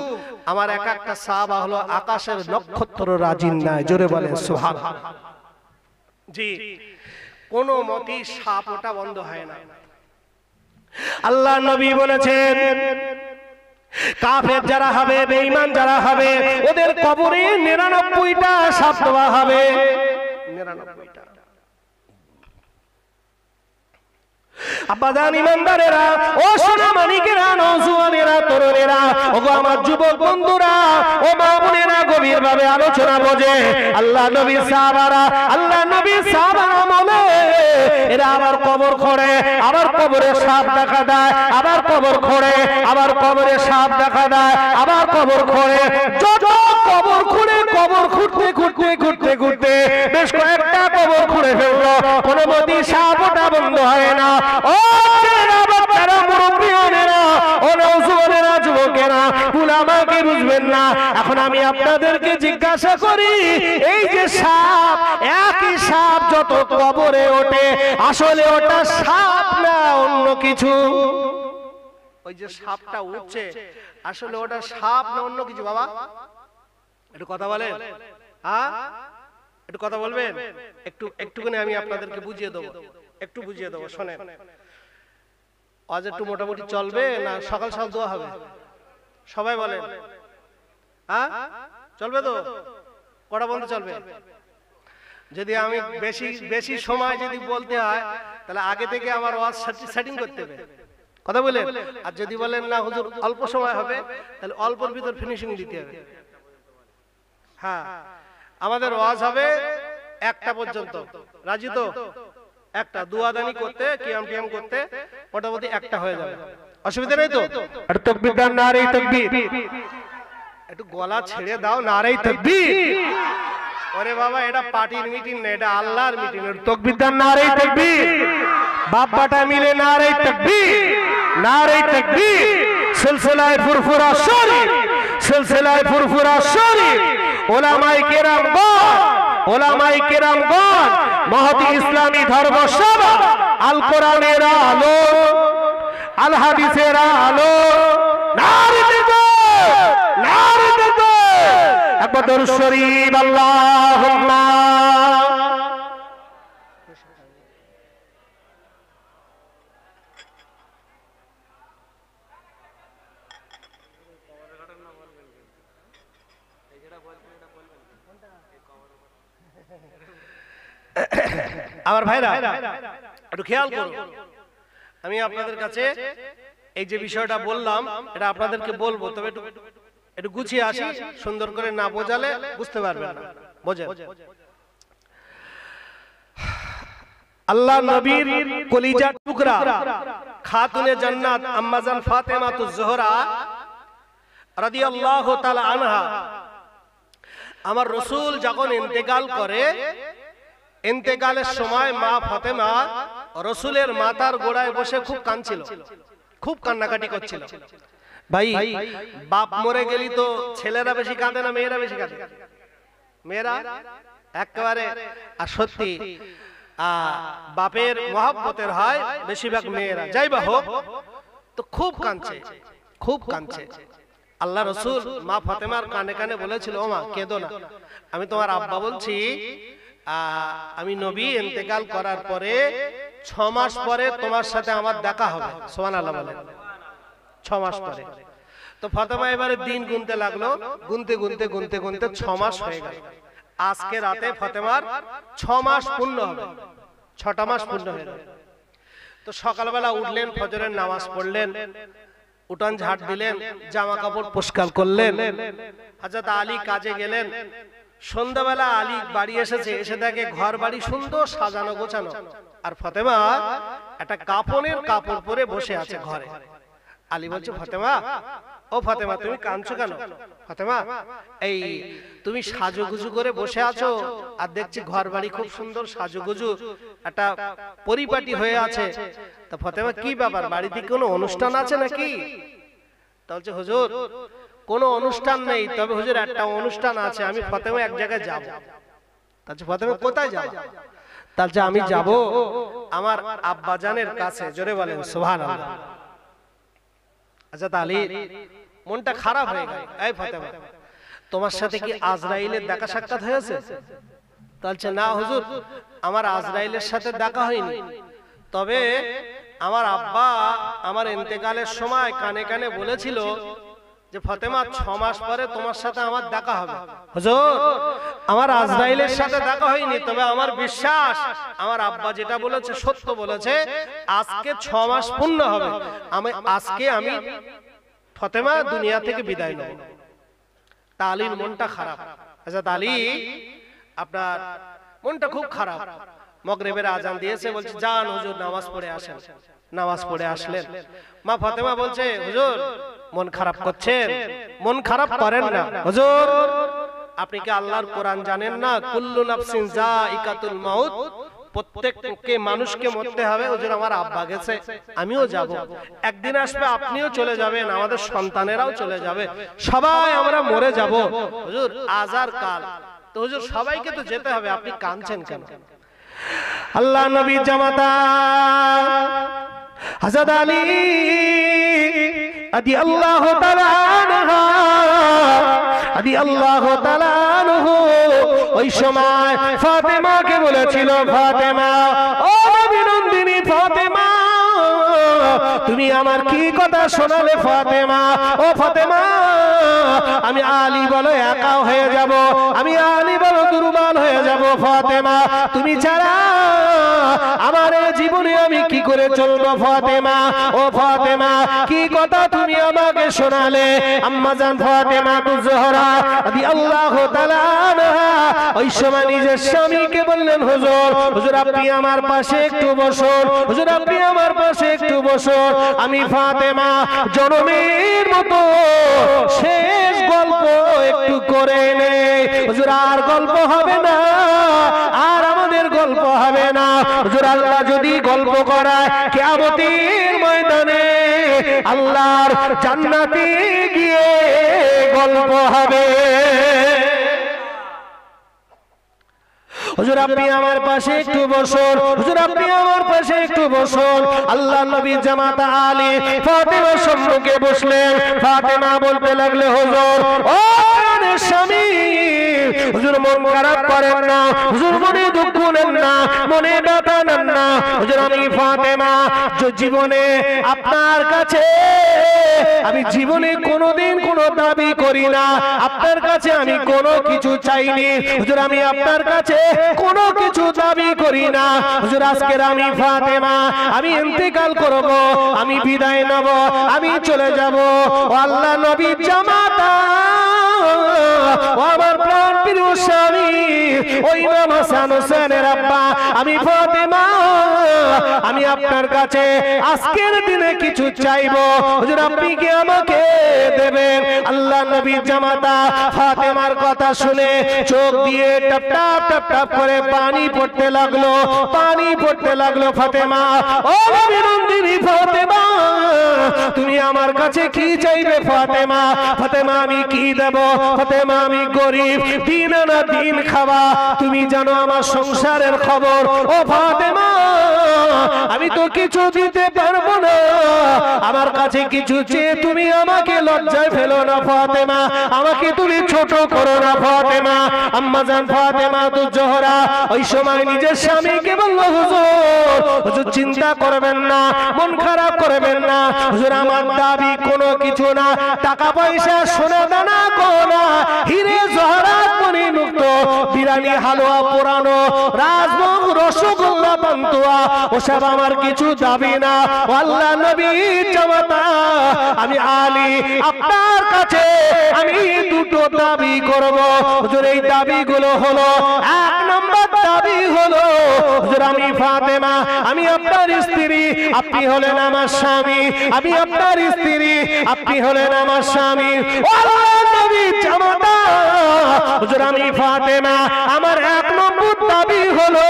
আমার এক একটা সাহাবা হলো আকাশের নক্ষত্ররা জিন্নায়। জোরে বলেন সুবহানাল্লাহ। জি, কোন মতেই সাপ ওঠা বন্ধ হয় না। আল্লাহ নবী বলেছেন কাফের যারা হবে, বেঈমান যারা হবে, ওদের কবরে 99টা সাপ দেওয়া হবে। 99টা। আব্বাজান ইমানদারেরা, ও সোনা মানিকেরা, নওজোয়ানেরা, তরুণেরা, ওগো আমার যুবক বন্ধুরা, ও মা বোনেরা, গভীর ভাবে আলোচনা বোঝে। আল্লাহ নবী সাহাবারা, আল্লাহ নবী সাহাবারা বলে এরা আবার কবর খোঁড়ে, আবার কবরে সাপ দেখা দেয়, আবার কবর খোঁড়ে, আবার কবরে সাপ দেখা দেয়, আবার কবর খোঁড়ে। যত কবর খুঁড়ে, কবর খুঁড়তে খুঁড়তে খুঁড়তে খুঁড়তে বেশ কয়েকটা কবর খুঁড়ে ফেললো, কোনো মতেই সাপ ওঠা বন্ধ হয় না। ও ছেলেরা, বাচ্চারা, মুরব্বিয়ানেরা, ও নওজোয়ানেরা, যুবকেরা, উলামাকে বুঝবেন না। এখন আমি আপনাদেরকে জিজ্ঞাসা করি, এই যে সাপ, একই সাপ যত কবরে ওঠে, আসলে ওটা সাপ না অন্য কিছু? ওই যে সাপটা উঠছে, আসলে ওটা সাপ না অন্য কিছু? বাবা একটু কথা বলেন, হ্যাঁ একটু কথা বলবেন? একটুখানি আমি আপনাদেরকে বুঝিয়ে দেবো, একটু বুঝিয়ে দেবো, শোনেন। আজ একটু মোটামুটি চলবে না সকাল সকাল দোয়া হবে? সবাই বলেন, হ্যাঁ চলবে তো? কটা বন্ধ চলবে? যদি আমি বেশি সময় যদি বলতে হয়, তাহলে আগে থেকে আমার ওয়াজ সেটিং করতে হবে, কথা বলেন। আর যদি বলেন না হুজুর অল্প সময় হবে, তাহলে অল্পর ভিতর ফিনিশিং দিতে হবে। হ্যাঁ, আমাদের ওয়াজ হবে 1টা পর্যন্ত, রাজি তো? 1টা দুয়াদানি করতে, কিয়াম টিয়াম করতে মোটামুটি 1টা হয়ে যাবে, অসুবিধা নেই তো? আর তাকবীর দাও, নারে তাকবীর, একটু গলা ছেড়ে দাও, নারে তাকবীর। ওরে বাবা, এটা পার্টির মিটিং না, এটা আল্লাহর মিটিং। এর তাকবীর দাও, নারে তাকবীর, বাপ বাটা মিলে নারে তাকবীর, নারে তাকবীর। সিলসিলায়ে ফুরফুরা শরীফ, সিলসিলায়ে ফুরফুরা শরীফ, ওলামায়ে কেরামগণ, ওলামায়ে কেরামগণ, মহতী ইসলামী ধর্ম সভা, আল কোরআনের আলো, আল হাদিসের আলো, নারে তাকবীর, নারে তাকবীর। একবার দরুদ শরীফ, আল্লাহুম্মা। আমার ভাইরা একটু খেয়াল করুন, আমি আপনাদের কাছে এই যে বিষয়টা বললাম, এটা আপনাদেরকে বলবো, তবে একটু গুছিয়ে আসি, সুন্দর করে না বোঝালে বুঝতে পারবেন না। বোঝেন, আল্লাহ নবীর কলিজার টুকরা, খাতুনে জান্নাত আম্মাজান ফাতেমাতুজ জোহরা রাদিয়াল্লাহু তাআলা আনহা, আমার রাসূল যখন ইন্তেকাল করে, ইন্তেকালের সময় মা ফাতেমা রাসূলের মাথার গোড়ায় বসে খুব কাঁদছিল, খুব কান্নাকাটি করছিল। ভাই, বাপ মরে গেলি তো ছেলেরা বেশি কাঁদে না মেয়েরা বেশি কাঁদে? মেয়েরা একেবারে, আর সত্যি বাপের মহব্বতের হয় বেশিরভাগ মেয়েরা, যাই বা হোক, তো খুব কাঁদছে, খুব কাঁদছে। আল্লাহ রাসূল মা ফাতেমার কানে কানে বলেছিল, ও মা কেঁদো না, আমি তোমার আব্বা বলছি, আমি নবী ইন্তেকাল করার পরে 6 মাস পরে তোমার সাথে আমার দেখা হবে। সুবহানাল্লাহ বলেন, 6 মাস পরে। তো ফাতেমা এবারে দিন গুনতে লাগলো, গুনতে গুনতে গুনতে গুনতে 6 মাস হয়ে গেল। আজকে রাতে ফাতেমার 6 মাস পূর্ণ হবে, 6টা মাস পূর্ণ হয়ে গেল। তো সকালবেলা উঠলেন, ফজরের নামাজ পড়লেন, উঠান ঝাড় দিলেন, জামা কাপড় পরিষ্কার করলেন, হযরত আলী কাজে গেলেন। সন্ধ্যাবেলা আলী বাড়ি এসেছে, এসে দেখে ঘর বাড়ি সুন্দর সাজানো গোছানো, আর ফাতেমা একটা কাফনের কাপড় পরে বসে আছে ঘরে। আলী বলছে, ফাতেমা, ও ও ফাতেমা তুমি কাঁদছো কেন? ফাতেমা এই তুমি সাজুগুজু করে বসে আছো আর দেখছি ঘর বাড়ি খুব সুন্দর সাজুগুজু একটা পরিপাটি হয়ে আছে, তা ফাতেমা কি ব্যাপার, বাড়িতে কোনো অনুষ্ঠান আছে নাকি? তা বলছে হুজুর কোনো অনুষ্ঠান নেই, তবে হুজুর একটা অনুষ্ঠান আছে, আমি ফাতেমা এক জায়গায় যাব। তাহলে ফাতেমা কোথায় যাব? তাহলে আমি যাব আমার আব্বাজানের কাছে। জোরে বলেন সুবহানাল্লাহ। আচ্ছা তাহলে মনটা খারাপ হয়ে গেল। এই ফাতেমা তোমার সাথে কি আজরাইলের দেখা সাক্ষাৎ হয়েছে? তাহলে না হুজুর আমার আজরাইলের সাথে দেখা হয়নি, তবে আমার আব্বা আমার ইন্তেকালের সময় কানে কানে বলেছিল যে ফাতেমা 6 মাস পরে তোমার সাথে আমার দেখা হবে। হুজুর আমার আজরাইলের সাথে দেখা হয়নি, তবে আমার বিশ্বাস আমার আব্বা যেটা বলেছে সত্য বলেছে, আজকে 6 মাস পূর্ণ হবে, আজকে আমি ফাতেমা দুনিয়া থেকে বিদায় নেব। তালির মনটা খারাপ। আচ্ছা তালি আপনার মনটা খুব খারাপ। মাগরিবের আজান দিয়েছে, বলছে যান হুজুর নামাজ পড়ে আসেন। নামাজ পড়ে আসলেন। মা ফাতেমা বলছে হুজুর মন খারাপ করছেন? মন খারাপ করেন না হুজুর, আপনি কি আল্লাহর কোরআন জানেন না? কুল্লু নাফসিন যায়িকাতুল মাউত, প্রত্যেককে মানুষকে মরতে হবে। হুজুর আমার আব্বা গেছে, আমিও যাব, একদিন আসবে আপনিও চলে যাবেন, আমাদের সন্তানেরাও চলে যাবে, সবাই আমরা মরে যাব। হুজুর আজার কাল, তো হুজুর সবাইকে তো যেতে হবে, আপনি কাঁদছেন কেন? আল্লাহ নবী জামাতা হযরত আলী রাদিয়াল্লাহু তাআলা আনহা রাদিয়াল্লাহু তাআলা আনহু ওই সময় ফাতেমাকে বলেছিল, ফাতেমা ও নবী নন্দিনী ফাতেমা তুমি আমার কি কথা শোনালে ফাতেমা? ও ফাতেমা আমি আলী বলো একা হয়ে যাব, আমি আলী বলো দুর্বল হয়ে যাব, ফাতেমা তুমি ছাড়া আমার জীবনে আমি কি করে চলবো ফাতেমা? ও ফাতেমা কি কথা তুমি আমাকে শোনালে? আম্মা জান ফাতেমা তুজহরা রাদিয়াল্লাহু তাআলা আনহা ওই সময় নিজের স্বামীকে বললেন, হুজুর হুজুর আপনি আমার পাশে একটু বসুন, হুজুর আপনি আমার পাশে একটু বসুন, আমি ফাতেমা জনমের মতো শেষ গল্প একটু করে নেই। হুজুর আর গল্প হবে না, আর আমাদের গল্প হবে না। হুজুর আল্লাহ যদি গল্প করায় কিয়ামতের ময়দানে আল্লাহর জান্নাতে গিয়ে গল্প হবে। হুজুর আপনি আমার পাশে একটু বসুন, হুজুর আপনি আমার পাশে একটু বসুন। আল্লাহ নবী জামাতা আলী ফাতেমার সম্মুখে বসলেন। ফাতেমা বলতে লাগলে, হুজুর ও স্বামী হুজুর মন খারাপ করেন না, হুজুর মনে দুঃখ নেন না, মনে ব্যথা নেন না। হুজুর আমি ফাতেমা জীবনে আপনার কাছে আমি জীবনে কোনোদিন কোনো দাবি করি না, আপনার কাছে আমি কোনো কিছু চাইনি। হুজুর আমি আপনার কাছে কোনো কিছু দাবি করি না। হুজুর আজকের আমি ফাতেমা আমি ইন্তেকাল করব, আমি বিদায় নেব, আমি চলে যাব। ও আল্লাহ নবী জামাতা ও আমার প্রাণ প্রিয় স্বামী ওই ইমাম হাসান হোসেনের আব্বা আমি ফাতেমা আমি আপনার কাছে আজকের দিনে কিছু চাইবো, হুজুর আপনি কি আমাকে দেবেন? আল্লাহ নবী জামাতা ফাতেমার কথা শুনে চোখ দিয়ে টপ টপ টপ টপ করে পানি পড়তে লাগলো, পানি পড়তে লাগলো। ফাতেমা ও নবী নন্দিনী ফাতেমা তুমি আমার কাছে কি চাইবে? ফাতেমা ফাতেমা আমি কি দেব? ফাতেমা আমি গরিব, দিন না দিন খাওয়া, তুমি জানো আমার সংসারের খবর। ও ফাতেমা আমি তো কিছু দিতে পারবো না, আমার কাছে কিছু চেয়ে তুমি আমাকে লজ্জায় ফেলো না ফাতেমা, আমাকে তুমি ছোট করো না ফাতেমা। আম্মা জান ফাতেমা তুজহরা ওই সময় নিজের স্বামীকে বলল, হুজুর হুজুর চিন্তা করবেন না, মন খারাপ করবেন না, হুজুর আমার দাবি কোনো কিছু না, টাকা পয়সা সোনা দানা কোনা হিরে জহরাত মণি মুক্ত বিরিয়ানি হালুয়া পোড়ানো রাজভোগ রসগোল্লা পান্তুয়া ওসব আমার কিছু দাবি না। আল্লাহ নবী জামাতা আমি আলী আপনার কাছে আমি দুটো দাবি করব হুজুর। এই দাবিগুলো হলো, এক নম্বর দাবি হলো হুজুর আমি ফাতেমা আমি আপনার স্ত্রী, আপনি হলেন আমার স্বামী, আমি আপনার স্ত্রী, আপনি হলেন আমার স্বামী। আল্লাহ নবী জামাতা হুজুর আমি ফাতেমা আমার এক নম্বর দাবি হলো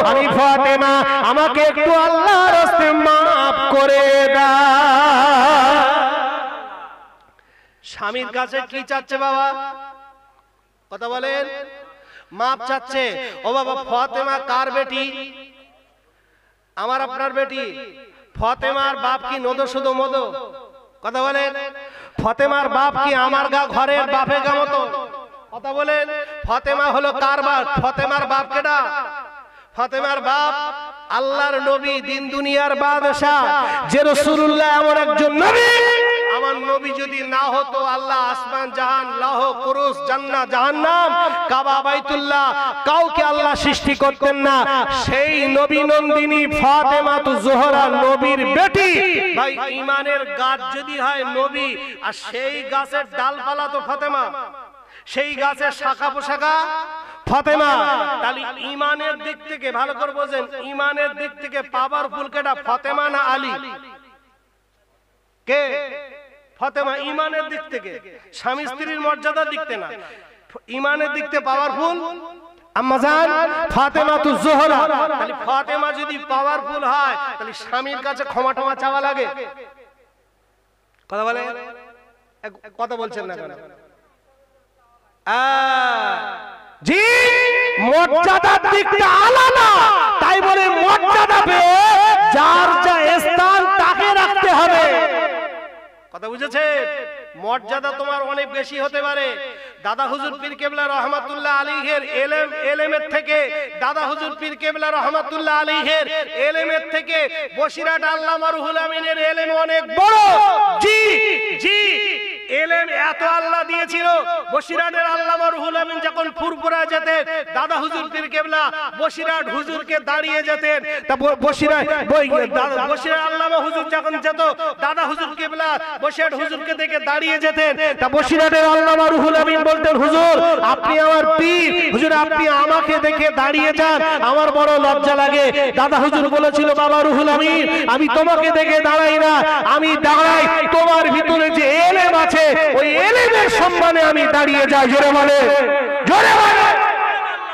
আমি ফাতেমা আমাকে একটু আল্লাহর রাস্তায় মাফ করে দাও। স্বামীর কাছে কি চাচ্ছে বাবা? কথা বলেন। মাপ চাচ্ছে। ও বাবা ফাতেমা কার বেটি? আমার আপনার বেটি। ফাতেমার বাপ কি নদ শুধু মদ? কথা বলেন। ফাতেমার বাপ কি আমার গা ঘরের বাপে গা মতো? কথা বলেন। ফাতেমা হলো কার বাপ? ফাতেমার বাপ কেডা? ফাতেমার বাপ আল্লাহর নবী, দিন দুনিয়ার বাদশা যে রাসূলুল্লাহ এমন একজন নবী, আমার নবী যদি না হতো আল্লাহ আসমান জাহান লৌহ কুরুস জান্নাত জাহান্নাম কাবা বাইতুল্লাহ কাউকে আল্লাহ সৃষ্টি করতেন না। সেই নবী নন্দিনী ফাতেমা তু জোহরা নবীর বেটি। ভাই ঈমানের গাছ যদি হয় নবী, আর সেই গাছের ডালপালা তো ফাতেমা, সেই গাছের শাখা পোশাকা ফাতেমা। তাহলে ঈমানের দিক থেকে ভালো করে বোঝেন, ঈমানের দিক থেকে পাওয়ারফুল কেডা? ফাতেমা না আলী? কে? ফাতেমা। ঈমানের দিক থেকে, স্বামী স্ত্রীর মর্যাদার দিক থেকে না, ঈমানের দিক থেকে পাওয়ারফুল আম্মা জান ফাতেমা তু জোহরা। তাহলে ফাতেমা যদি পাওয়ারফুল হয় তাহলে স্বামীর কাছে ক্ষমা টমা চাওয়া লাগে? কথা বলে, কথা বলছেন না কেন? জি, মর্যাদার দিকটা আলাদা, তাই বলে মর্যাদা পেয়ে যার যা স্থান তাকে রাখতে হবে। কথা বুঝেছে? মর্যাদা তোমার অনেক বেশি হতে পারে। দাদা হুজুর পীর কেবলা রহমাতুল্লাহ আলাইহির এলেমের থেকে, দাদা হুজুর পীর কেবলা রহমাতুল্লাহ আলাইহির এলেমের থেকে বসিরহাট আল্লামা রুহুল আমিনের এলেম অনেক বড়। জি জি, এলেম এত আল্লাহ দিয়েছিল। বসিরহাটের আল্লামা রুহুল আমিন যখন ফুরফুরা যেতেন, দাদা হুজুর পীর কেবলা বসিরহাট হুজুরকে দাঁড়িয়ে যেতেন। তা বসিরহাট আল্লামা হুজুর যখন যেত, দাদা হুজুর কেবলা বসিরহাট হুজুরকে দেখে দাঁড়িয়ে যেতেন। তা বসিরহাটের আল্লামা রুহুল আমিন বলতেন, হুজুর আপনি আমার পীর, হুজুর আপনি আমাকে দেখে দাঁড়িয়ে যান, আমার বড় লজ্জা লাগে। দাদা হুজুর বলেছিল, বাবা রুহুল আমিন আমি তোমাকে দেখে দাঁড়াই না, আমি দাঁড়াই তোমার ভিতরে যে এলেম আছে ওই এলেমের সম্মানে আমি দাঁড়িয়ে যাই। জোরে বলে, জোরে বলে।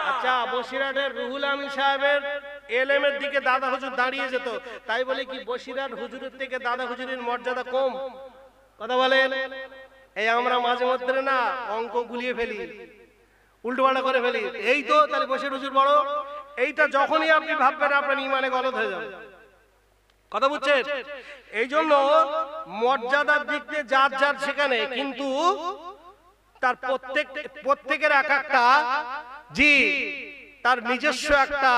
আচ্ছা, বসিরহাটের রুহুল আমিন সাহেবের এলেমের দিকে দাদা হুজুর দাঁড়িয়ে যেত, তাই বলে কি বসিরহাট হুজুরের থেকে দাদা হুজুরের মর্যাদা কম? কথা বলেন। এই আমরা মাঝে মধ্যে না অঙ্ক গুলিয়ে ফেলি, উল্টোপাল্টা করে ফেলি। এই তো তাহলে বসিরহাট হুজুর বড়, এইটা যখনই আপনি ভাববেন আপনার ঈমানে গলদ হয়ে যাবে। কথা বুঝছেন? এই জন্য মর্যাদার দিক দিয়ে যার যার সেখানে, কিন্তু তার প্রত্যেকের এক একটা জি তার নিজস্ব একটা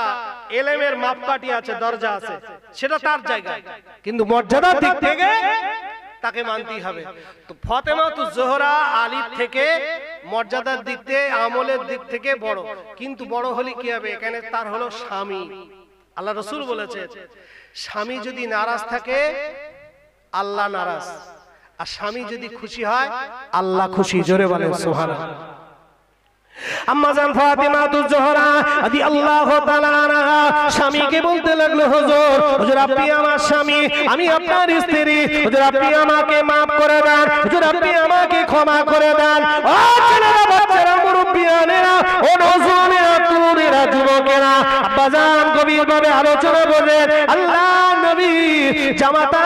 এলেমের মাপকাঠি আছে, দরজা আছে, সেটা তার জায়গায়, কিন্তু মর্যাদার দিক থেকে তাকে মানতেই হবে। তো ফাতেমা তু জোহরা আলীর থেকে মর্যাদার দিক থেকে, আমলের দিক থেকে বড়, কিন্তু বড় হলে কি হবে? এখানে তার হলো স্বামী। আল্লাহ রাসূল বলেছে, স্বামী যদি নারাজ থাকে আল্লাহ নারাজ, আর স্বামী যদি খুশি হয় আল্লাহ খুশি। জোরে বলেন সুবহানাল্লাহ। আম্মা জান ফাতেমা তু জোহরা রাদিয়াল্লাহু তাআলা আনহা স্বামীকে বলতে লাগলো, হুজুর হুজুর আপনি আমার স্বামী, আমি আপনার স্ত্রী, হুজুর আপনি আমাকে maaf করে দেন, হুজুর আপনি আমাকে ক্ষমা করে দেন। ও ছেলেরা, বাচ্চারা, মুরব্বিয়ানেরা, ও নওজওয়ানেরা, তরুণেরা, যুবকেরা, আব্বা জান গভীরভাবে আলোচনা বলেন। আল্লাহ নবী জামাতা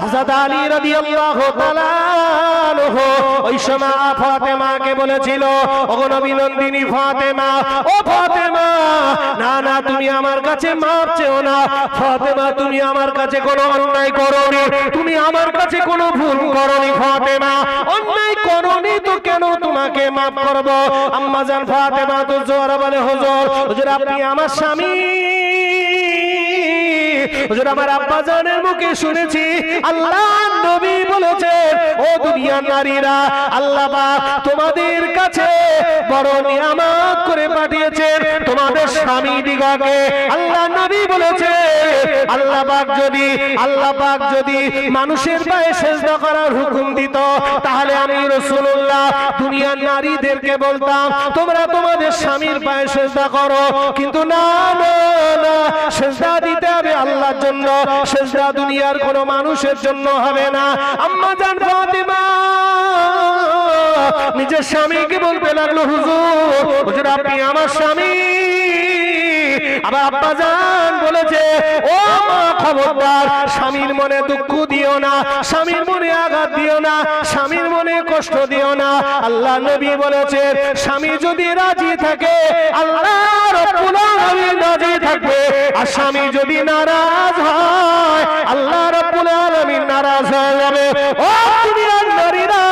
হযরত আলী রাদিয়াল্লাহু তাআলা আনহু ওই সময় ফাতেমাকে বলেছিল, ও নবী নন্দিনী ফাতেমা, ও ফাতেমা, না না তুমি আমার কাছে মাপ চেও না। ফাতেমা তুমি আমার কাছে কোনো অন্যায় করোনি, তুমি আমার কাছে কোনো ভুল করোনি। ফাতেমা অন্যায় করোনি তো কেন তোমাকে মাপ করব? আম্মা জান ফাতেমা তো জোরে বলে, হুজুর হুজুর আপনি আমার স্বামী, হুজুর আমার আব্বা জানের মুখে শুনেছি আল্লাহ নবী বলেছেন, ও দুনিয়ার নারীরা, আল্লাহ পাক তোমাদের কাছে বড় নিয়ামত করে পাঠিয়েছেন তোমাদের স্বামী দিগকে। আল্লাহ নবী বলেছে আল্লাহ পাক যদি মানুষের পায়ে সেজদা করার হুকুম দিত তাহলে আমি রাসূলুল্লাহ দুনিয়ার নারীদেরকে বলতাম তোমরা তোমাদের স্বামীর পায়ে সেজদা করো, কিন্তু না না না, সেজদা দিতে হবে আল্লাহর জন্য, সেজদা দুনিয়ার কোনো মানুষের জন্য হবে না। আম্মা জান ফাতেমা নিজের স্বামীকে বলতে লাগলো হুজুর আপনি আমার স্বামী। আবার আব্বা জান বলেছে ও মা খবরদার, স্বামীর মনে দুঃখ দিও না, স্বামীর মনে আঘাত দিও না, স্বামীর মনে কষ্ট দিও না। আল্লাহ নবী বলেছে স্বামী যদি রাজি থাকে আল্লাহ রাব্বুল আলামিন রাজি থাকবে, আর স্বামী যদি নারাজ হয় আল্লাহ রাব্বুল আলামিন নারাজ হয়ে যাবে। ও দুনিয়ার নারীরা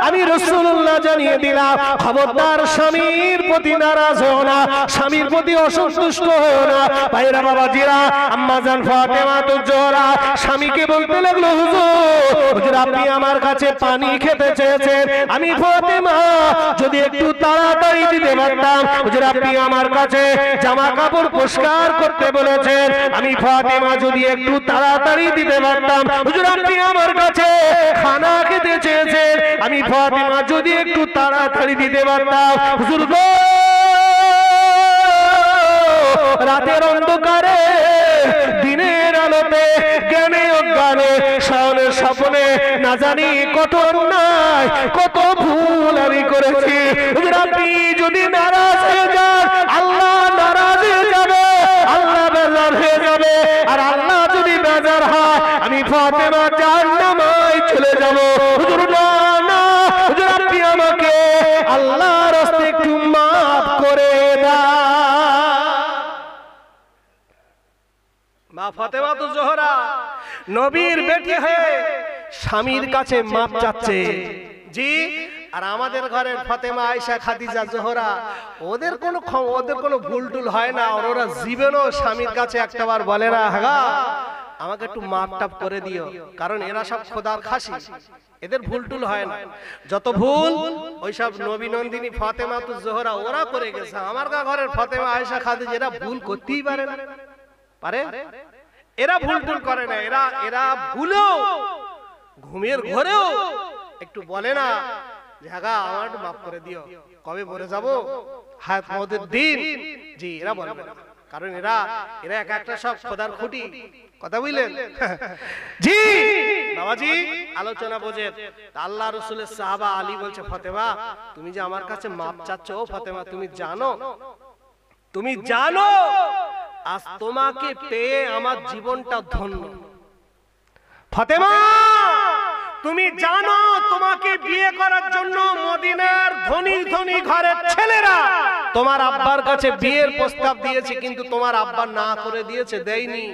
আমি রাসূলুল্লাহ জানিয়ে দিলাম খবরদার স্বামীর প্রতি নারাজ হও না, স্বামীর প্রতি অসন্তুষ্ট হও না। ভাইরা বাবাজিরা, আম্মা জান ফাতেমা তো জোহরা স্বামীকে বলতে লাগলো হুজুর আপনি আমার কাছে পানি খেতে চেয়েছেন, আমি ফাতেমা যদি একটু তাড়াতাড়ি দিতে পারতাম। হুজুর আপনি আমার কাছে জামা কাপড় পরিষ্কার করতে বলেছেন, আমি ফাতেমা যদি একটু তাড়াতাড়ি দিতে পারতাম। হুজুর আপনি আমার কাছে খানা খেতে চেয়েছেন, আমি ফাতেমা যদি একটু তাড়াতাড়ি দিতে পারতাম। হুজুর গো রাতের অন্ধকারে দিনের আলোতে জ্ঞানে অজ্ঞানে শয়নের স্বপ্নে না জানি কত অন্যায় কত ভুল আমি করেছি। হুজুর আপনি যদি নারাজ হয়ে যান আল্লাহ নারাজ হয়ে যাবে, আল্লাহ বেজার হয়ে যাবে, আর আল্লাহ যদি বেজার হয় আমি ফাতেমা জাহান্নামে চলে যাব। হুজুর না না, হুজুর আপনি আমাকে আল্লাহর রাস্তে একটু মাফ করে দাও। মা ফাতেমা তো জোহরা নবীর বেটি হয়ে স্বামীর কাছে মাপ চাচ্ছে জি। আর আমাদের ঘরের ফাতেমা আয়েশা খাদিজা জোহরা ওদের কোনো ভুল টুল হয় না, আর ওরা জীবনও স্বামীর কাছে একটাবার বলে না হাগা আমাকে একটু মাপ টাপ করে দিও, কারণ এরা সব খোদার খাসি, এদের ভুল টুল হয় না। যত ভুল ওইসব নবী নন্দিনী ফাতেমা তো জোহরা ওরা করে গেছে। আমার ঘরের ফাতেমা আয়েশা খাদিজা এরা ভুল করতেই পারে না, পারে? এরা ভুল টুল করে না, এরা ভুলেও ঘুমের ঘরেও একটু বলে না যে হাগা আমার একটু মাফ করে দিও, কবে মরে যাবো হায়াত মওতের দিন, জি এরা বলবে না, কারণ এরা এক একটা সব খোদার খুঁটি। কথা বুঝলেন জি বাবাজি? আলোচনা বোঝেন। আল্লাহ রাসূলের সাহাবা আলী বলছে ফাতেমা তুমি যে আমার কাছে মাপ চাচ্ছ, ও ফাতেমা তুমি জানো আজ তোমাকে পেয়ে আমার জীবনটা ধন্য। ফাতেমা তুমি জানো তোমাকে বিয়ে করার জন্য মদিনার ধনী ধনী ঘরের ছেলেরা তোমার আব্বার কাছে বিয়ের প্রস্তাব দিয়েছে, কিন্তু তোমার আব্বা না করে দিয়েছে, দেয়নি।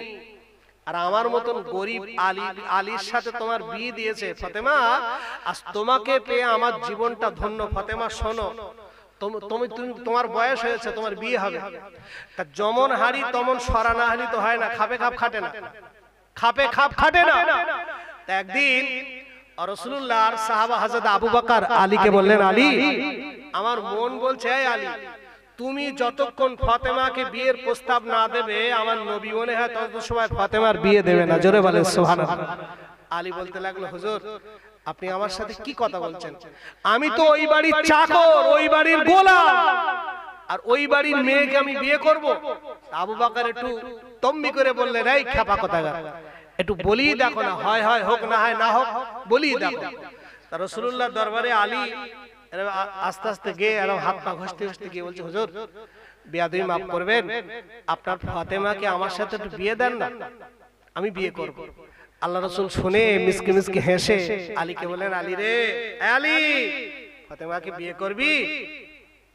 আর আমার মতন গরিব আলীর সাথে তোমার বিয়ে দিয়েছে। ফাতেমা আজ তোমাকে পেয়ে আমার জীবনটা ধন্য। ফাতেমা শোনো, তোমার বয়স হয়েছে, তোমার বিয়ে হবে, তা যেমন হাড়ি তেমন সরা না হাড়ি তো হয় না, খাপে খাপ খাটে না, খাপে খাপ খাটে না। একদিন রাসূলুল্লাহর সাহাবা হযরত আবু বকর আলীকে বললেন আলী আমার মন বলছে এই আলী তুমি যতক্ষণ ফাতেমাকে বিয়ের প্রস্তাব না দেবে আমার নবী মনে হয় তত সময় ফাতেমার বিয়ে দেবে না। জোরে বলেন সুবহানাল্লাহ। আলী বলতে লাগলো হুজুর আপনি আমার সাথে কি কথা বলছেন? আমি তো ওই বাড়ির চাকর, ওই বাড়ির গোলাম, আর ওই বাড়ির মেয়েকে আমি বিয়ে করব? আবু বকর একটু তম্বি করে বললেন এই খেপা কথাকার, একটু বলি দেখো না, হয় হয় হোক, না হয় না হোক, বলি দেখো। তা রাসূলুল্লাহর দরবারে আলী আস্তে আস্তে গিয়ে এরকম হাত পা ঘষতে ঘষতে গিয়ে বলছে হুজুর বিয়াদবি মাফ করবেন, আপনার ফাতেমাকে আমার সাথে একটু বিয়ে দেন না, আমি বিয়ে করব। আল্লাহ রাসূল শুনে মিসকি মিসকি হেসে আলীকে বলেন আলী রে আলী ফাতেমাকে বিয়ে করবি?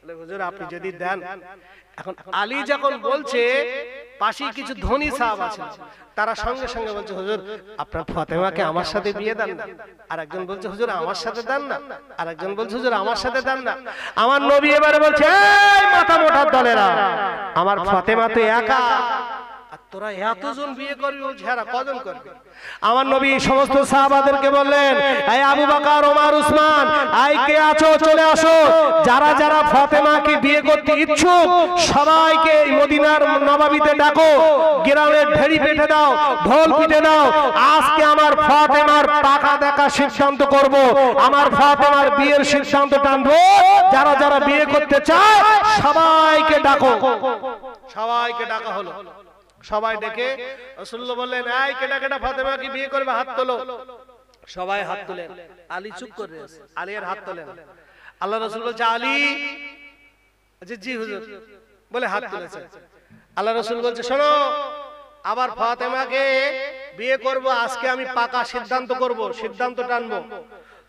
বলে হুজুর আপনি যদি দেন। এখন আলী যখন বলছে পাশে কিছু ধনী সাহাবা আছে, তারা সঙ্গে সঙ্গে বলছে হুজুর আপনার ফাতেমাকে আমার সাথে বিয়ে দেন না। আর একজন বলছে হুজুর আমার সাথে দেন না, আর একজন বলছে হুজুর আমার সাথে দেন না। আমার নবী এবারে বলছে এই মাথা মোটার দলেরা, আমার ফাতেমা তো একা, আর তোরা এতজন বিয়ে করবি বলছে, হ্যাঁ কজন করবি? আমার নবী সমস্ত সাহাবাদেরকে বললেন, এই আবু বকর, ওমর, উসমান, আই কে আছো চলে আসো, যারা যারা ফাতেমাকে বিয়ে করতে ইচ্ছুক সবাইকে এই মদিনার নবাবিতে ডাকো, গ্রামের ঢেড়ি পেটে দাও, ঢোল পিটে দাও, আজকে আমার ফাতেমার পাকা দেখা সিদ্ধান্ত করব, আমার ফাতেমার বিয়ের সিদ্ধান্ত টানবো, যারা যারা বিয়ে করতে চায় সবাইকে ডাকো। সবাইকে ডাকা হলো, সবাই ডেকে রাসূলুল্লাহ বললেন, এই কেডা কেডা ফাতেমাকে বিয়ে করবে হাত তোলো। সবাই হাত তোলেন, আলী চুপ করে আছে, আলী এর হাত তোলেন। আল্লাহ রাসূল বলছে, আলী? জি হুজুর, বলে হাত তুলেছে। আল্লাহ রাসূল বলছে, শোনো, আবার ফাতেমাকে বিয়ে করব, আজকে আমি পাকা সিদ্ধান্ত করব, সিদ্ধান্ত টানবো।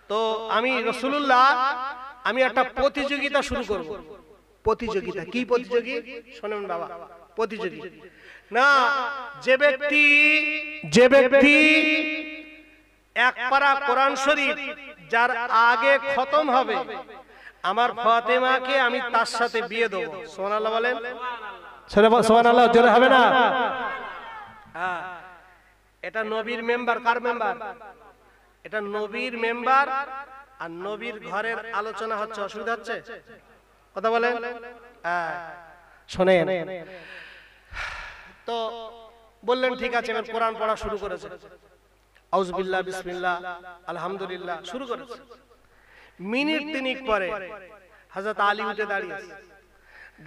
তো আমি রাসূলুল্লাহ আমি একটা প্রতিযোগিতা শুরু করব। প্রতিযোগিতা কি প্রতিযোগী? শোনেন বাবা, প্রতিযোগী না, যে ব্যক্তি এক পারা কোরআন শরীফ যার আগে খতম হবে, আমার ফাতেমাকে আমি তার সাথে বিয়ে দেব। সুবহানাল্লাহ বলেন, সুবহানাল্লাহ জোরে হবে না? হ্যাঁ, এটা নবীর মেম্বার। কার মেম্বার? এটা নবীর মেম্বার, আর নবীর ঘরের আলোচনা হচ্ছে। অসুবিধা হচ্ছে? কথা বলেন। হ্যাঁ, শোনেন। তো বললেন ঠিক আছে, এবার কোরআন পড়া শুরু করেছে। আউযুবিল্লাহ, বিসমিল্লাহ, আলহামদুলিল্লাহ শুরু করেছে। মিনিট তিনেক পরে হযরত আলী উঠে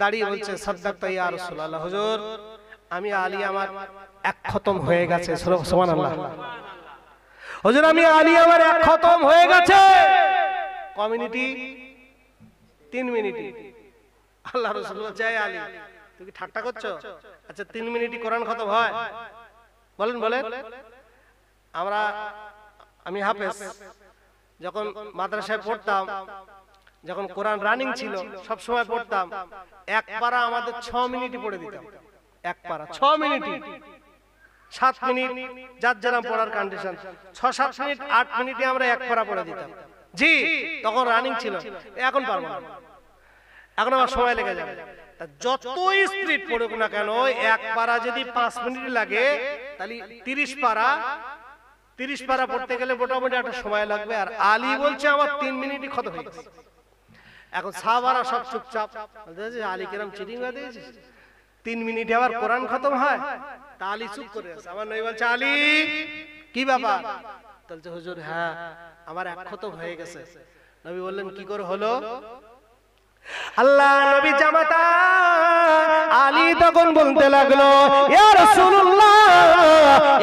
দাঁড়িয়ে বলছে, সাদ্দাকতা ইয়া রাসূলুল্লাহ, হুজুর আমি আলী আমার এক খতম হয়ে গেছে। সুবহানাল্লাহ। হুজুর আমি আলী আমার এক খতম হয়ে গেছে। Community 3 minute. আল্লাহ রাসূল বলছে, এই আলী তুই কি ঠাট্টা করছো? আচ্ছা 3 মিনিটই কোরআন খতম হয়? বলেন বলেন। আমি হাফেজ, যখন মাদ্রাসায় পড়তাম, যখন কোরআন রানিং ছিল সব সময় পড়তাম, এক পারা আমাদের 6 মিনিটই পড়ে দিতাম। এক পারা 6 মিনিটই, 7 মিনিট যার যেরকম পড়ার কন্ডিশন, 6-7 মিনিট 8 মিনিটে আমরা এক পারা পড়ে দিতাম। জি, তখন রানিং ছিল। এখন পারবো না, এখন আমার সময় লেগে যাবে। যতই স্পিড পড়ুক না কেন, এক পারা যদি 5 মিনিট লাগে, তাহলে 30 পারা পড়তে গেলে মোটামুটি একটা সময় লাগবে। আর আলী বলছে আমার 3 মিনিটই খতম হয়ে গেছে। এখন সাহাবারা সব চুপচাপ, আলী কিরম চিটিং বাদিয়েছিস, 3 মিনিটে আবার কোরআন খতম হয়? তা আলী চুপ করে আছে। আমার নবী বলছে, আলী কি ব্যাপার? বলছে, হুজুর হ্যাঁ আমার এক খতম হয়ে গেছে। নবী বললেন, কি করে হলো? আল্লাহ নবী জামাতা আলী তখন বলতে লাগলো, ইয়া রাসূলুল্লাহ,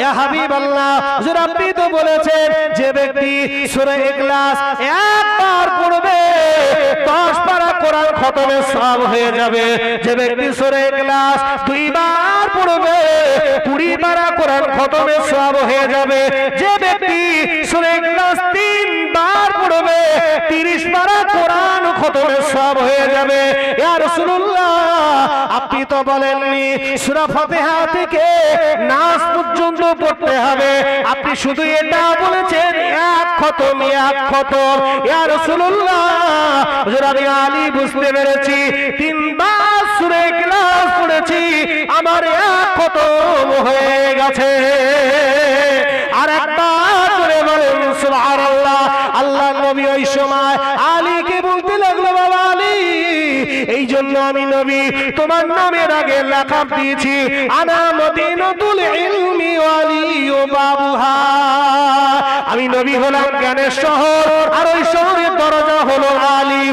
ইয়া হাবিবাল্লাহ, হুজুর আপনি তো বলেছেন যে ব্যক্তি সূরা ইখলাস একবার পড়বে 10 পারা কোরআন খতমের সওয়াব হয়ে যাবে। যে ব্যক্তি সূরা ইখলাস 2 বার পড়বে 20 পারা কোরআন খতমের সওয়াব হয়ে যাবে। যে ব্যক্তি সূরা ইখলাস 3 বার পড়বে 30 পারা কোরআন খতমের সওয়াব হয়ে যাবে। ইয়া রাসূলুল্লাহ, আপনি তো বলেননি সূরা ফাতিহা থেকে নাস পর্যন্ত পড়তে হবে, আপনি শুধু এটা বলেছেন এক খতম। ইয়া রাসূলুল্লাহ, হুজুর আমি আলী বুঝতে পেরেছি 3 বার সূরা ইখলাস পড়েছি, আমার এক খতম হয়ে গেছে। আর একবার করে বলেন সুবহানাল্লাহ। আল্লাহ নবী ওই সময় আলীকে বলতে লাগলো, বাবা আলী, এই জন্য আমি নবী তোমার নামের আগে লাকাব দিয়েছি, আনা মদিনাতুল ইলমি ওয়ালিউ বাবুহা। আমি নবী হলাম জ্ঞানের শহর, আর ওই শহরের দরজা হলো আলী।